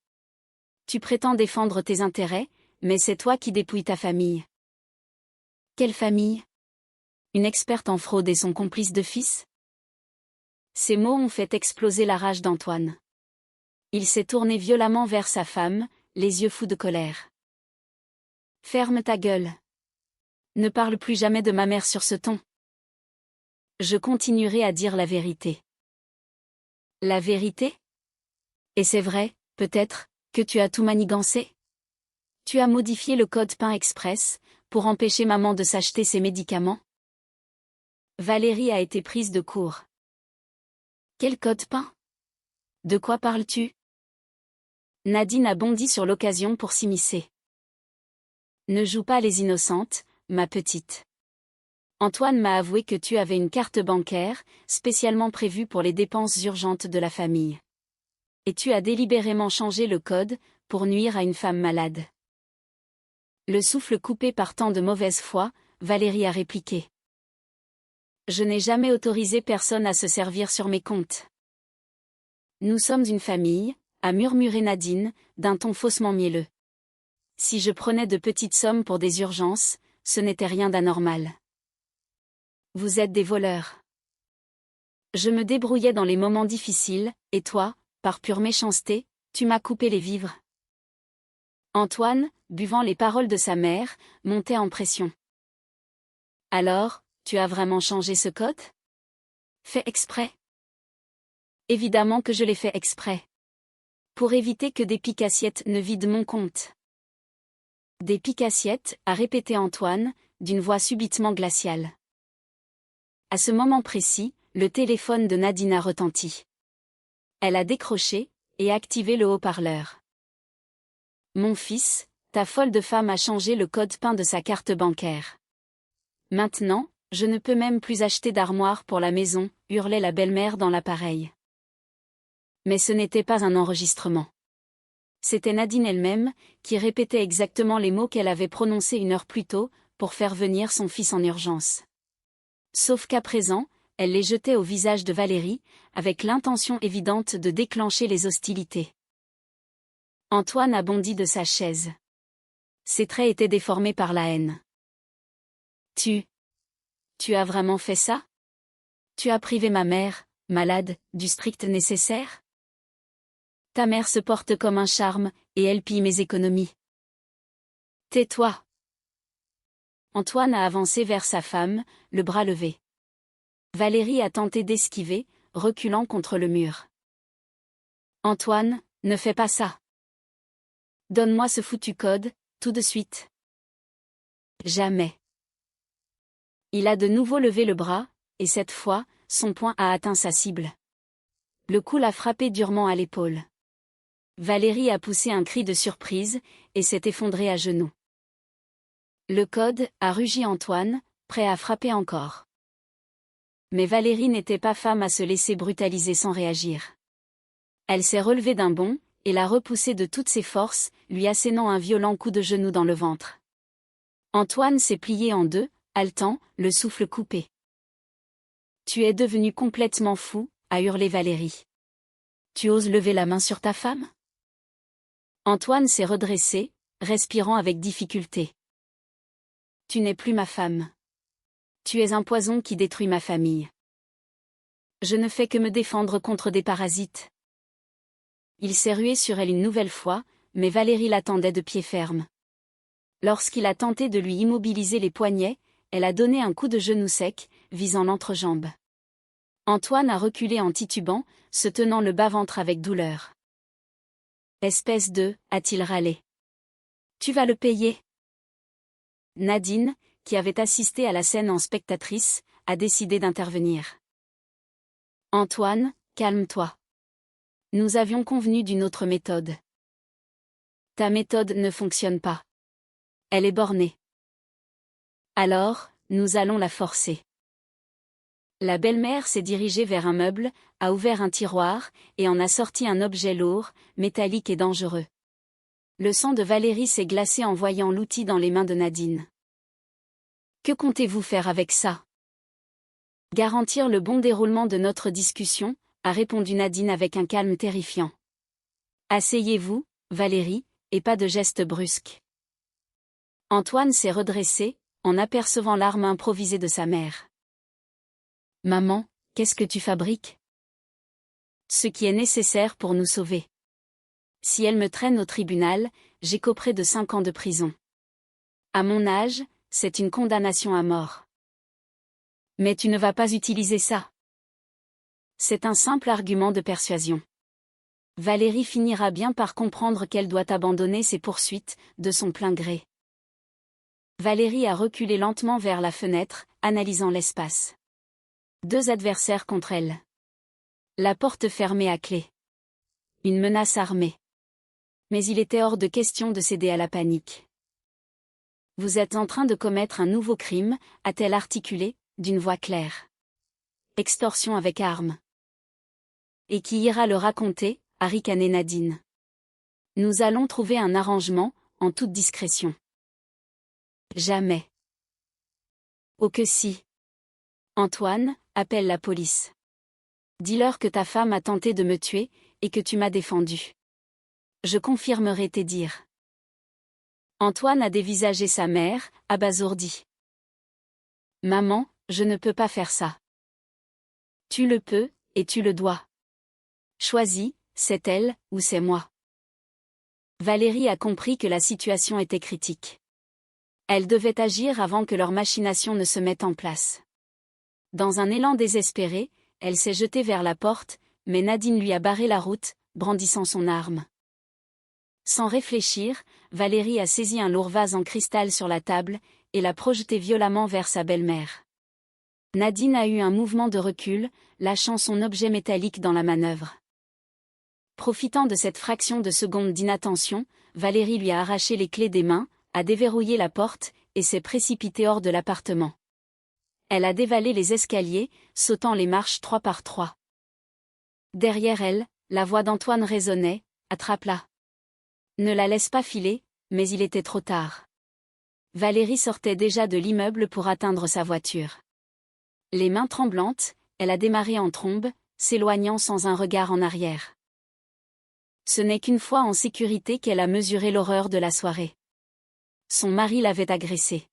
Tu prétends défendre tes intérêts, mais c'est toi qui dépouilles ta famille. Quelle famille? Une experte en fraude et son complice de fils? Ces mots ont fait exploser la rage d'Antoine. Il s'est tourné violemment vers sa femme, les yeux fous de colère. Ferme ta gueule. Ne parle plus jamais de ma mère sur ce ton. Je continuerai à dire la vérité. La vérité? Et c'est vrai, peut-être, que tu as tout manigancé? Tu as modifié le code PIN express, pour empêcher maman de s'acheter ses médicaments? Valérie a été prise de court. Quel code PIN? De quoi parles-tu? Nadine a bondi sur l'occasion pour s'immiscer. Ne joue pas les innocentes, ma petite. Antoine m'a avoué que tu avais une carte bancaire, spécialement prévue pour les dépenses urgentes de la famille. Et tu as délibérément changé le code, pour nuire à une femme malade. Le souffle coupé par tant de mauvaise foi, Valérie a répliqué. Je n'ai jamais autorisé personne à se servir sur mes comptes. Nous sommes une famille, a murmuré Nadine, d'un ton faussement mielleux. Si je prenais de petites sommes pour des urgences, ce n'était rien d'anormal. Vous êtes des voleurs. Je me débrouillais dans les moments difficiles, et toi, par pure méchanceté, tu m'as coupé les vivres. Antoine, buvant les paroles de sa mère, montait en pression. Alors, tu as vraiment changé ce code? Fait exprès? Évidemment que je l'ai fait exprès. Pour éviter que des piques-assiettes ne vident mon compte. Des piques-assiettes, a répété Antoine, d'une voix subitement glaciale. À ce moment précis, le téléphone de Nadine a retenti. Elle a décroché, et activé le haut-parleur. Mon fils, ta folle de femme a changé le code PIN de sa carte bancaire. Maintenant, je ne peux même plus acheter d'armoire pour la maison, hurlait la belle-mère dans l'appareil. Mais ce n'était pas un enregistrement. C'était Nadine elle-même, qui répétait exactement les mots qu'elle avait prononcés 1 heure plus tôt, pour faire venir son fils en urgence. Sauf qu'à présent, elle les jetait au visage de Valérie, avec l'intention évidente de déclencher les hostilités. Antoine a bondi de sa chaise. Ses traits étaient déformés par la haine. Tu as vraiment fait ça? Tu as privé ma mère, malade, du strict nécessaire? Ta mère se porte comme un charme, et elle pille mes économies. Tais-toi. Antoine a avancé vers sa femme, le bras levé. Valérie a tenté d'esquiver, reculant contre le mur. Antoine, ne fais pas ça. Donne-moi ce foutu code, tout de suite. Jamais. Il a de nouveau levé le bras, et cette fois, son poing a atteint sa cible. Le coup l'a frappé durement à l'épaule. Valérie a poussé un cri de surprise, et s'est effondrée à genoux. Le code, a rugi Antoine, prêt à frapper encore. Mais Valérie n'était pas femme à se laisser brutaliser sans réagir. Elle s'est relevée d'un bond, et l'a repoussé de toutes ses forces, lui assénant un violent coup de genou dans le ventre. Antoine s'est plié en deux, haletant, le souffle coupé. Tu es devenu complètement fou, a hurlé Valérie. Tu oses lever la main sur ta femme? Antoine s'est redressé, respirant avec difficulté. Tu n'es plus ma femme. Tu es un poison qui détruit ma famille. Je ne fais que me défendre contre des parasites. Il s'est rué sur elle une nouvelle fois, mais Valérie l'attendait de pied ferme. Lorsqu'il a tenté de lui immobiliser les poignets, elle a donné un coup de genou sec, visant l'entrejambe. Antoine a reculé en titubant, se tenant le bas-ventre avec douleur. Espèce de, a-t-il râlé. Tu vas le payer. Nadine, qui avait assisté à la scène en spectatrice, a décidé d'intervenir. Antoine, calme-toi. Nous avions convenu d'une autre méthode. Ta méthode ne fonctionne pas. Elle est bornée. Alors, nous allons la forcer. La belle-mère s'est dirigée vers un meuble, a ouvert un tiroir, et en a sorti un objet lourd, métallique et dangereux. Le sang de Valérie s'est glacé en voyant l'outil dans les mains de Nadine. Que comptez-vous faire avec ça? Garantir le bon déroulement de notre discussion, a répondu Nadine avec un calme terrifiant. Asseyez-vous, Valérie, et pas de gestes brusques. Antoine s'est redressé, en apercevant l'arme improvisée de sa mère. Maman, qu'est-ce que tu fabriques? Ce qui est nécessaire pour nous sauver. Si elle me traîne au tribunal, j'écoperai de 5 ans de prison. À mon âge, c'est une condamnation à mort. Mais tu ne vas pas utiliser ça. C'est un simple argument de persuasion. Valérie finira bien par comprendre qu'elle doit abandonner ses poursuites, de son plein gré. Valérie a reculé lentement vers la fenêtre, analysant l'espace. 2 adversaires contre elle. La porte fermée à clé. Une menace armée. Mais il était hors de question de céder à la panique. Vous êtes en train de commettre un nouveau crime, a-t-elle articulé, d'une voix claire. Extorsion avec arme. Et qui ira le raconter, a ricané Nadine. Nous allons trouver un arrangement, en toute discrétion. Jamais. Oh que si. Antoine, appelle la police. Dis-leur que ta femme a tenté de me tuer, et que tu m'as défendu. Je confirmerai tes dires. Antoine a dévisagé sa mère, abasourdi. Maman, je ne peux pas faire ça. Tu le peux, et tu le dois. Choisis, c'est elle, ou c'est moi. Valérie a compris que la situation était critique. Elle devait agir avant que leur machination ne se mette en place. Dans un élan désespéré, elle s'est jetée vers la porte, mais Nadine lui a barré la route, brandissant son arme. Sans réfléchir, Valérie a saisi un lourd vase en cristal sur la table, et l'a projeté violemment vers sa belle-mère. Nadine a eu un mouvement de recul, lâchant son objet métallique dans la manœuvre. Profitant de cette fraction de seconde d'inattention, Valérie lui a arraché les clés des mains, a déverrouillé la porte, et s'est précipitée hors de l'appartement. Elle a dévalé les escaliers, sautant les marches 3 par 3. Derrière elle, la voix d'Antoine résonnait, « Attrape-la !» Ne la laisse pas filer, mais il était trop tard. Valérie sortait déjà de l'immeuble pour atteindre sa voiture. Les mains tremblantes, elle a démarré en trombe, s'éloignant sans un regard en arrière. Ce n'est qu'une fois en sécurité qu'elle a mesuré l'horreur de la soirée. Son mari l'avait agressée.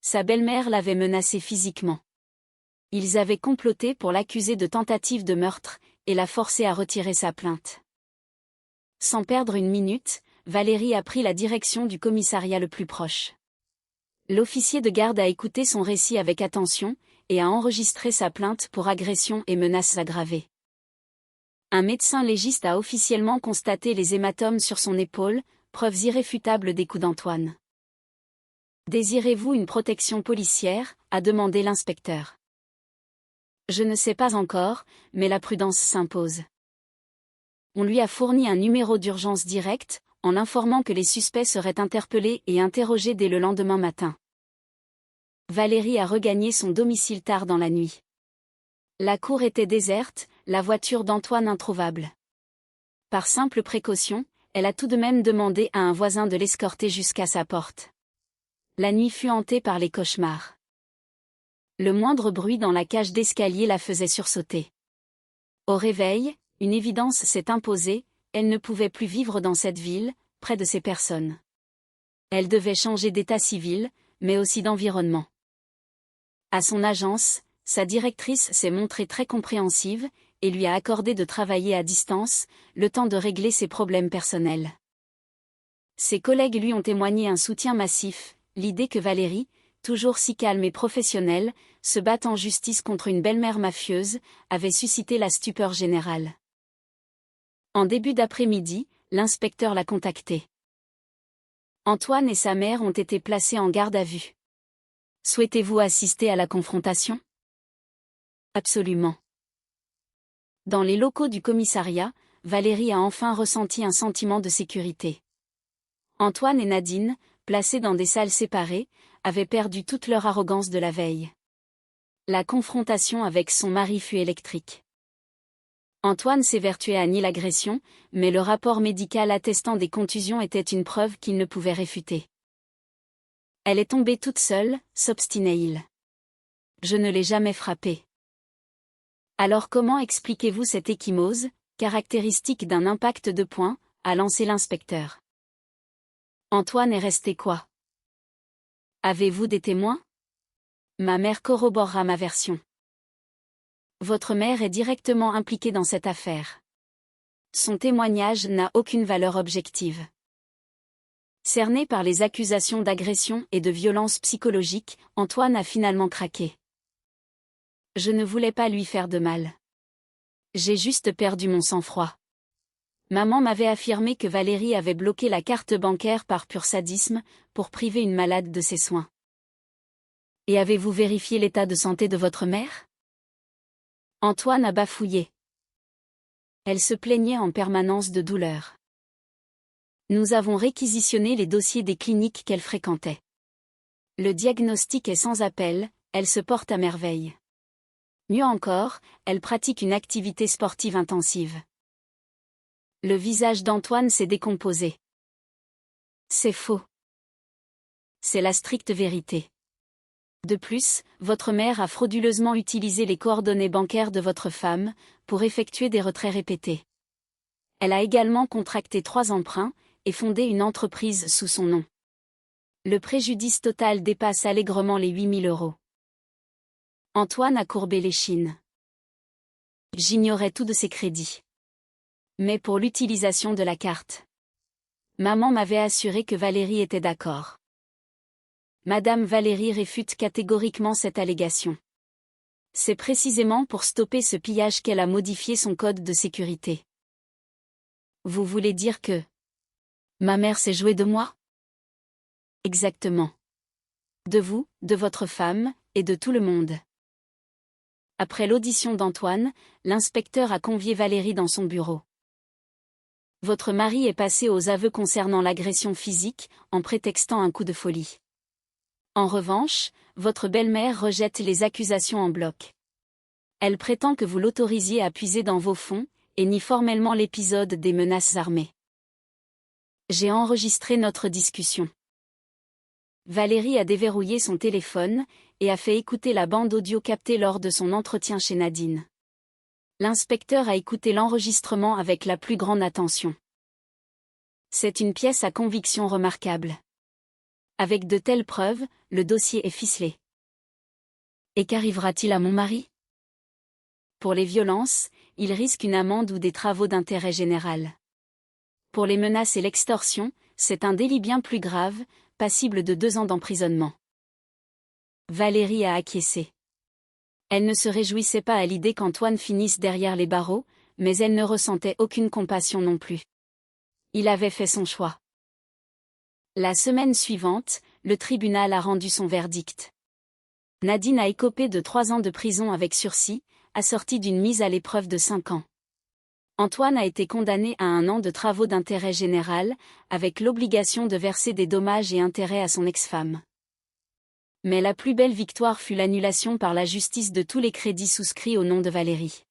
Sa belle-mère l'avait menacée physiquement. Ils avaient comploté pour l'accuser de tentative de meurtre, et la forcer à retirer sa plainte. Sans perdre une minute, Valérie a pris la direction du commissariat le plus proche. L'officier de garde a écouté son récit avec attention, et a enregistré sa plainte pour agression et menaces aggravées. Un médecin légiste a officiellement constaté les hématomes sur son épaule, preuves irréfutables des coups d'Antoine. Désirez-vous une protection policière, a demandé l'inspecteur. Je ne sais pas encore, mais la prudence s'impose. On lui a fourni un numéro d'urgence direct, en l'informant que les suspects seraient interpellés et interrogés dès le lendemain matin. Valérie a regagné son domicile tard dans la nuit. La cour était déserte, la voiture d'Antoine introuvable. Par simple précaution, elle a tout de même demandé à un voisin de l'escorter jusqu'à sa porte. La nuit fut hantée par les cauchemars. Le moindre bruit dans la cage d'escalier la faisait sursauter. Au réveil, une évidence s'est imposée, elle ne pouvait plus vivre dans cette ville, près de ces personnes. Elle devait changer d'état civil, mais aussi d'environnement. À son agence, sa directrice s'est montrée très compréhensive, et lui a accordé de travailler à distance, le temps de régler ses problèmes personnels. Ses collègues lui ont témoigné un soutien massif, l'idée que Valérie, toujours si calme et professionnelle, se batte en justice contre une belle-mère mafieuse, avait suscité la stupeur générale. En début d'après-midi, l'inspecteur l'a contacté. Antoine et sa mère ont été placés en garde à vue. Souhaitez-vous assister à la confrontation ? Absolument. Dans les locaux du commissariat, Valérie a enfin ressenti un sentiment de sécurité. Antoine et Nadine, placés dans des salles séparées, avaient perdu toute leur arrogance de la veille. La confrontation avec son mari fut électrique. Antoine s'évertuait à nier l'agression, mais le rapport médical attestant des contusions était une preuve qu'il ne pouvait réfuter. Elle est tombée toute seule, s'obstinait-il. Je ne l'ai jamais frappée. Alors comment expliquez-vous cette ecchymose, caractéristique d'un impact de poing, a lancé l'inspecteur. Antoine est resté quoi? Avez-vous des témoins? Ma mère corroborera ma version. Votre mère est directement impliquée dans cette affaire. Son témoignage n'a aucune valeur objective. Cerné par les accusations d'agression et de violence psychologique, Antoine a finalement craqué. Je ne voulais pas lui faire de mal. J'ai juste perdu mon sang-froid. Maman m'avait affirmé que Valérie avait bloqué la carte bancaire par pur sadisme, pour priver une malade de ses soins. Et avez-vous vérifié l'état de santé de votre mère? Antoine a bafouillé. Elle se plaignait en permanence de douleur. Nous avons réquisitionné les dossiers des cliniques qu'elle fréquentait. Le diagnostic est sans appel, elle se porte à merveille. Mieux encore, elle pratique une activité sportive intensive. Le visage d'Antoine s'est décomposé. C'est faux. C'est la stricte vérité. De plus, votre mère a frauduleusement utilisé les coordonnées bancaires de votre femme, pour effectuer des retraits répétés. Elle a également contracté 3 emprunts, et fondé une entreprise sous son nom. Le préjudice total dépasse allègrement les 8 000 €. Antoine a courbé l'échine. J'ignorais tout de ses crédits. Mais pour l'utilisation de la carte. Maman m'avait assuré que Valérie était d'accord. Madame Valérie réfute catégoriquement cette allégation. C'est précisément pour stopper ce pillage qu'elle a modifié son code de sécurité. Vous voulez dire que ma mère s'est jouée de moi? Exactement. De vous, de votre femme, et de tout le monde. Après l'audition d'Antoine, l'inspecteur a convié Valérie dans son bureau. Votre mari est passé aux aveux concernant l'agression physique, en prétextant un coup de folie. En revanche, votre belle-mère rejette les accusations en bloc. Elle prétend que vous l'autorisiez à puiser dans vos fonds, et nie formellement l'épisode des menaces armées. J'ai enregistré notre discussion. Valérie a déverrouillé son téléphone, et a fait écouter la bande audio captée lors de son entretien chez Nadine. L'inspecteur a écouté l'enregistrement avec la plus grande attention. C'est une pièce à conviction remarquable. Avec de telles preuves, le dossier est ficelé. Et qu'arrivera-t-il à mon mari? Pour les violences, il risque une amende ou des travaux d'intérêt général. Pour les menaces et l'extorsion, c'est un délit bien plus grave, passible de 2 ans d'emprisonnement. Valérie a acquiescé. Elle ne se réjouissait pas à l'idée qu'Antoine finisse derrière les barreaux, mais elle ne ressentait aucune compassion non plus. Il avait fait son choix. La semaine suivante, le tribunal a rendu son verdict. Nadine a écopé de 3 ans de prison avec sursis, assortie d'une mise à l'épreuve de 5 ans. Antoine a été condamné à 1 an de travaux d'intérêt général, avec l'obligation de verser des dommages et intérêts à son ex-femme. Mais la plus belle victoire fut l'annulation par la justice de tous les crédits souscrits au nom de Valérie.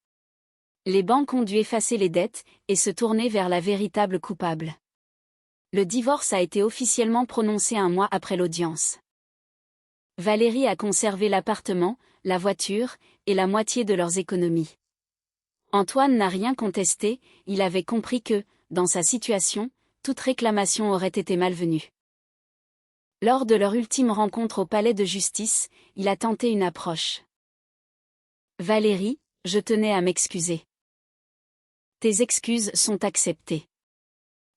Les banques ont dû effacer les dettes, et se tourner vers la véritable coupable. Le divorce a été officiellement prononcé 1 mois après l'audience. Valérie a conservé l'appartement, la voiture, et la moitié de leurs économies. Antoine n'a rien contesté, il avait compris que, dans sa situation, toute réclamation aurait été malvenue. Lors de leur ultime rencontre au palais de justice, il a tenté une approche. Valérie, je tenais à m'excuser. Tes excuses sont acceptées.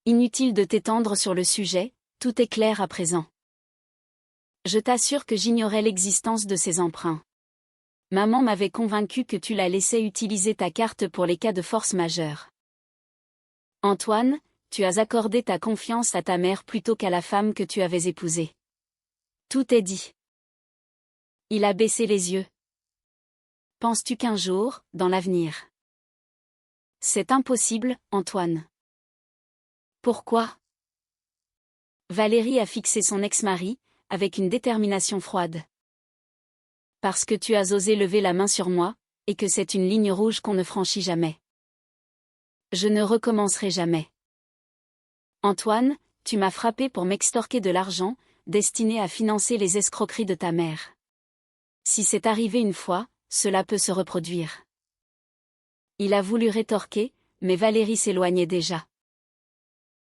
Inutile de t'étendre sur le sujet, tout est clair à présent. Je t'assure que j'ignorais l'existence de ces emprunts. Maman m'avait convaincu que tu la laissais utiliser ta carte pour les cas de force majeure. Antoine, tu as accordé ta confiance à ta mère plutôt qu'à la femme que tu avais épousée. Tout est dit. Il a baissé les yeux. Penses-tu qu'un jour, dans l'avenir? C'est impossible, Antoine. Pourquoi? Valérie a fixé son ex-mari, avec une détermination froide. Parce que tu as osé lever la main sur moi, et que c'est une ligne rouge qu'on ne franchit jamais. Je ne recommencerai jamais. Antoine, tu m'as frappé pour m'extorquer de l'argent, destiné à financer les escroqueries de ta mère. Si c'est arrivé une fois, cela peut se reproduire. Il a voulu rétorquer, mais Valérie s'éloignait déjà.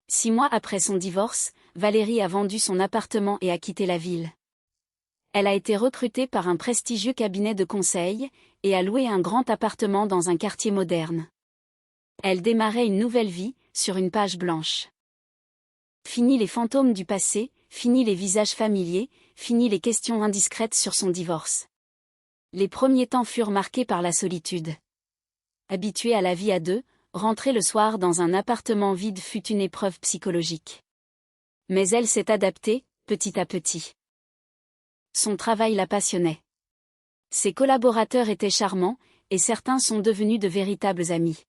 6 mois après son divorce, Valérie a vendu son appartement et a quitté la ville. Elle a été recrutée par un prestigieux cabinet de conseil, et a loué un grand appartement dans un quartier moderne. Elle démarrait une nouvelle vie, sur une page blanche. Fini les fantômes du passé, fini les visages familiers, fini les questions indiscrètes sur son divorce. Les premiers temps furent marqués par la solitude. Habituée à la vie à deux, rentrer le soir dans un appartement vide fut une épreuve psychologique. Mais elle s'est adaptée, petit à petit. Son travail la passionnait. Ses collaborateurs étaient charmants, et certains sont devenus de véritables amis.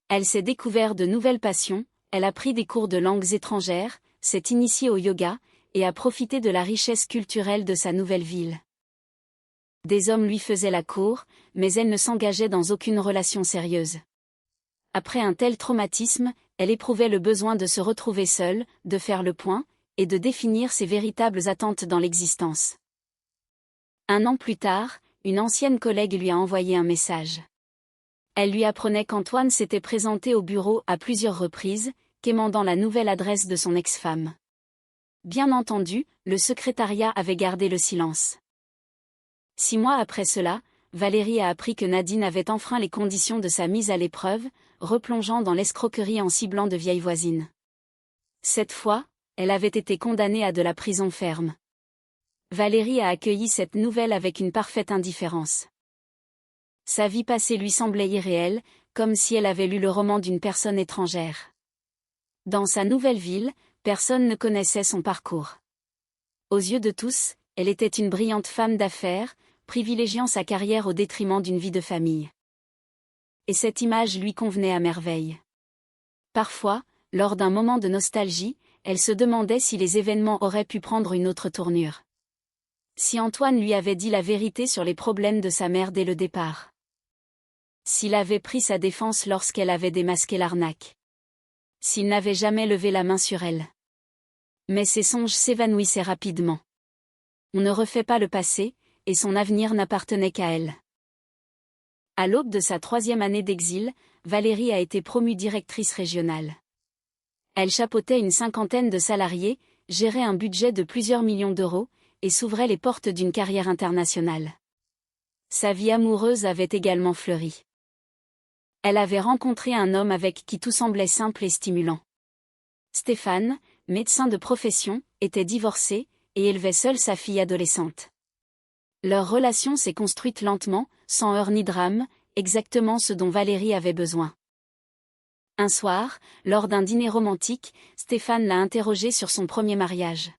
Elle s'est découvert de nouvelles passions, elle a pris des cours de langues étrangères, s'est initiée au yoga, et a profité de la richesse culturelle de sa nouvelle ville. Des hommes lui faisaient la cour, mais elle ne s'engageait dans aucune relation sérieuse. Après un tel traumatisme, elle éprouvait le besoin de se retrouver seule, de faire le point, et de définir ses véritables attentes dans l'existence. 1 an plus tard, une ancienne collègue lui a envoyé un message. Elle lui apprenait qu'Antoine s'était présenté au bureau à plusieurs reprises, quémandant la nouvelle adresse de son ex-femme. Bien entendu, le secrétariat avait gardé le silence. 6 mois après cela, Valérie a appris que Nadine avait enfreint les conditions de sa mise à l'épreuve, replongeant dans l'escroquerie en ciblant de vieilles voisines. Cette fois, elle avait été condamnée à de la prison ferme. Valérie a accueilli cette nouvelle avec une parfaite indifférence. Sa vie passée lui semblait irréelle, comme si elle avait lu le roman d'une personne étrangère. Dans sa nouvelle ville, personne ne connaissait son parcours. Aux yeux de tous, elle était une brillante femme d'affaires, privilégiant sa carrière au détriment d'une vie de famille. Et cette image lui convenait à merveille. Parfois, lors d'un moment de nostalgie, elle se demandait si les événements auraient pu prendre une autre tournure. Si Antoine lui avait dit la vérité sur les problèmes de sa mère dès le départ. S'il avait pris sa défense lorsqu'elle avait démasqué l'arnaque. S'il n'avait jamais levé la main sur elle. Mais ses songes s'évanouissaient rapidement. On ne refait pas le passé, et son avenir n'appartenait qu'à elle. À l'aube de sa 3e année d'exil, Valérie a été promue directrice régionale. Elle chapeautait une 50aine de salariés, gérait un budget de plusieurs millions d'euros, et s'ouvrait les portes d'une carrière internationale. Sa vie amoureuse avait également fleuri. Elle avait rencontré un homme avec qui tout semblait simple et stimulant. Stéphane, médecin de profession, était divorcé, et élevait seul sa fille adolescente. Leur relation s'est construite lentement, sans heurts ni drame, exactement ce dont Valérie avait besoin. Un soir, lors d'un dîner romantique, Stéphane l'a interrogée sur son premier mariage.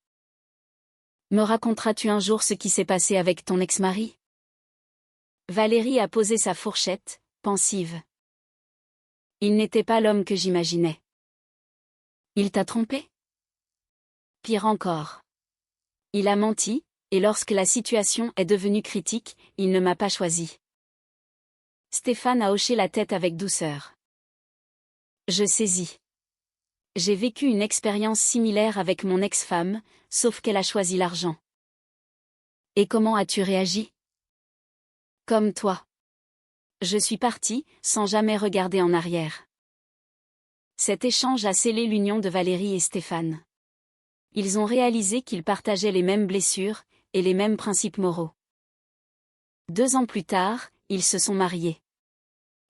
« Me raconteras-tu un jour ce qui s'est passé avec ton ex-mari » Valérie a posé sa fourchette, pensive. « Il n'était pas l'homme que j'imaginais. »« Il t'a trompé ?» ?»« Pire encore. Il a menti, et lorsque la situation est devenue critique, il ne m'a pas choisi. » Stéphane a hoché la tête avec douceur. Je saisis. J'ai vécu une expérience similaire avec mon ex-femme, sauf qu'elle a choisi l'argent. Et comment as-tu réagi? Comme toi. Je suis partie, sans jamais regarder en arrière. Cet échange a scellé l'union de Valérie et Stéphane. Ils ont réalisé qu'ils partageaient les mêmes blessures, et les mêmes principes moraux. 2 ans plus tard, ils se sont mariés.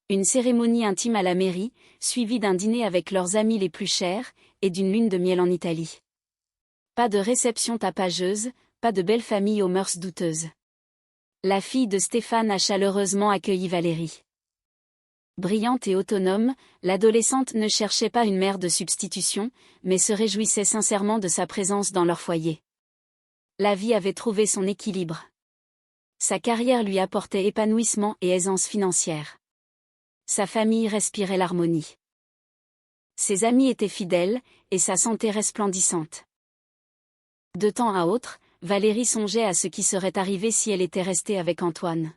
Une cérémonie intime à la mairie, suivie d'un dîner avec leurs amis les plus chers, et d'une lune de miel en Italie. Pas de réception tapageuse, pas de belle famille aux mœurs douteuses. La fille de Stéphane a chaleureusement accueilli Valérie. Brillante et autonome, l'adolescente ne cherchait pas une mère de substitution, mais se réjouissait sincèrement de sa présence dans leur foyer. La vie avait trouvé son équilibre. Sa carrière lui apportait épanouissement et aisance financière. Sa famille respirait l'harmonie. Ses amis étaient fidèles, et sa santé resplendissante. De temps à autre, Valérie songeait à ce qui serait arrivé si elle était restée avec Antoine.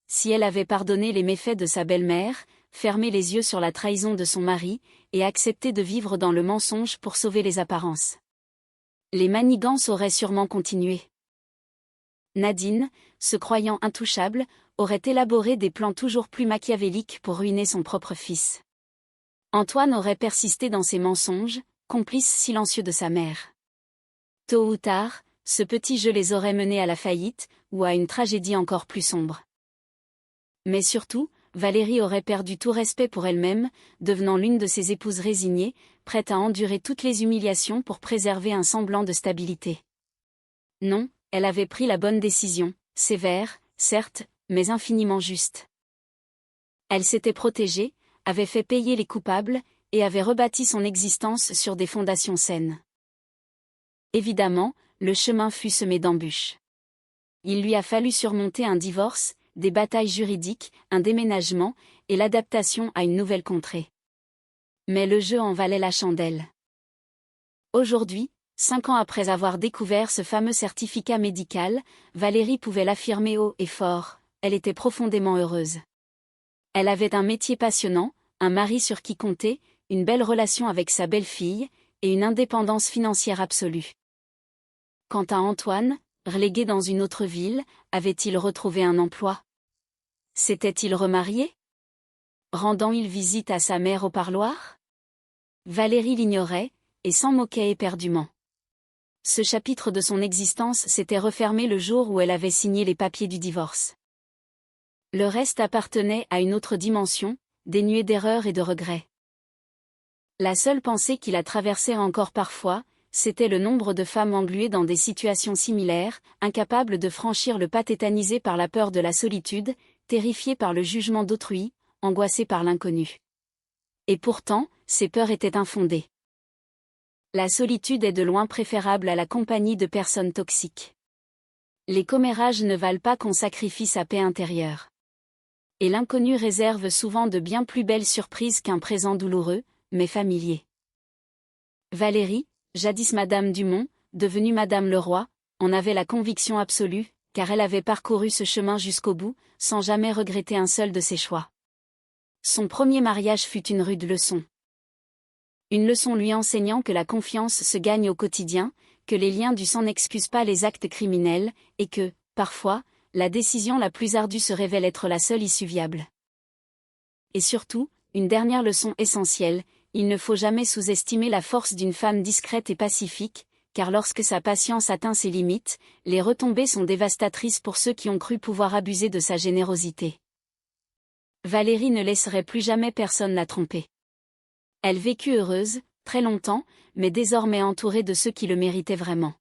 Si elle avait pardonné les méfaits de sa belle-mère, fermé les yeux sur la trahison de son mari, et accepté de vivre dans le mensonge pour sauver les apparences. Les manigances auraient sûrement continué. Nadine, se croyant intouchable, aurait élaboré des plans toujours plus machiavéliques pour ruiner son propre fils. Antoine aurait persisté dans ses mensonges, complice silencieux de sa mère. Tôt ou tard, ce petit jeu les aurait menés à la faillite, ou à une tragédie encore plus sombre. Mais surtout, Valérie aurait perdu tout respect pour elle-même, devenant l'une de ces épouses résignées, prête à endurer toutes les humiliations pour préserver un semblant de stabilité. Non, elle avait pris la bonne décision, sévère, certes, mais infiniment juste. Elle s'était protégée, avait fait payer les coupables, et avait rebâti son existence sur des fondations saines. Évidemment, le chemin fut semé d'embûches. Il lui a fallu surmonter un divorce, des batailles juridiques, un déménagement, et l'adaptation à une nouvelle contrée. Mais le jeu en valait la chandelle. Aujourd'hui, 5 ans après avoir découvert ce fameux certificat médical, Valérie pouvait l'affirmer haut et fort, elle était profondément heureuse. Elle avait un métier passionnant, un mari sur qui compter, une belle relation avec sa belle-fille, et une indépendance financière absolue. Quant à Antoine, relégué dans une autre ville, avait-il retrouvé un emploi? S'était-il remarié? Rendant-il visite à sa mère au parloir? Valérie l'ignorait, et s'en moquait éperdument. Ce chapitre de son existence s'était refermé le jour où elle avait signé les papiers du divorce. Le reste appartenait à une autre dimension, dénuée d'erreurs et de regrets. La seule pensée qui la traversait encore parfois, c'était le nombre de femmes engluées dans des situations similaires, incapables de franchir le pas, tétanisées par la peur de la solitude, terrifiées par le jugement d'autrui, angoissées par l'inconnu. Et pourtant, ces peurs étaient infondées. La solitude est de loin préférable à la compagnie de personnes toxiques. Les commérages ne valent pas qu'on sacrifie sa paix intérieure. Et l'inconnu réserve souvent de bien plus belles surprises qu'un présent douloureux, mais familier. Valérie, jadis Madame Dumont, devenue Madame Leroy, en avait la conviction absolue, car elle avait parcouru ce chemin jusqu'au bout, sans jamais regretter un seul de ses choix. Son premier mariage fut une rude leçon. Une leçon lui enseignant que la confiance se gagne au quotidien, que les liens du sang n'excusent pas les actes criminels, et que, parfois, la décision la plus ardue se révèle être la seule issue viable. Et surtout, une dernière leçon essentielle, il ne faut jamais sous-estimer la force d'une femme discrète et pacifique, car lorsque sa patience atteint ses limites, les retombées sont dévastatrices pour ceux qui ont cru pouvoir abuser de sa générosité. Valérie ne laisserait plus jamais personne la tromper. Elle vécut heureuse, très longtemps, mais désormais entourée de ceux qui le méritaient vraiment.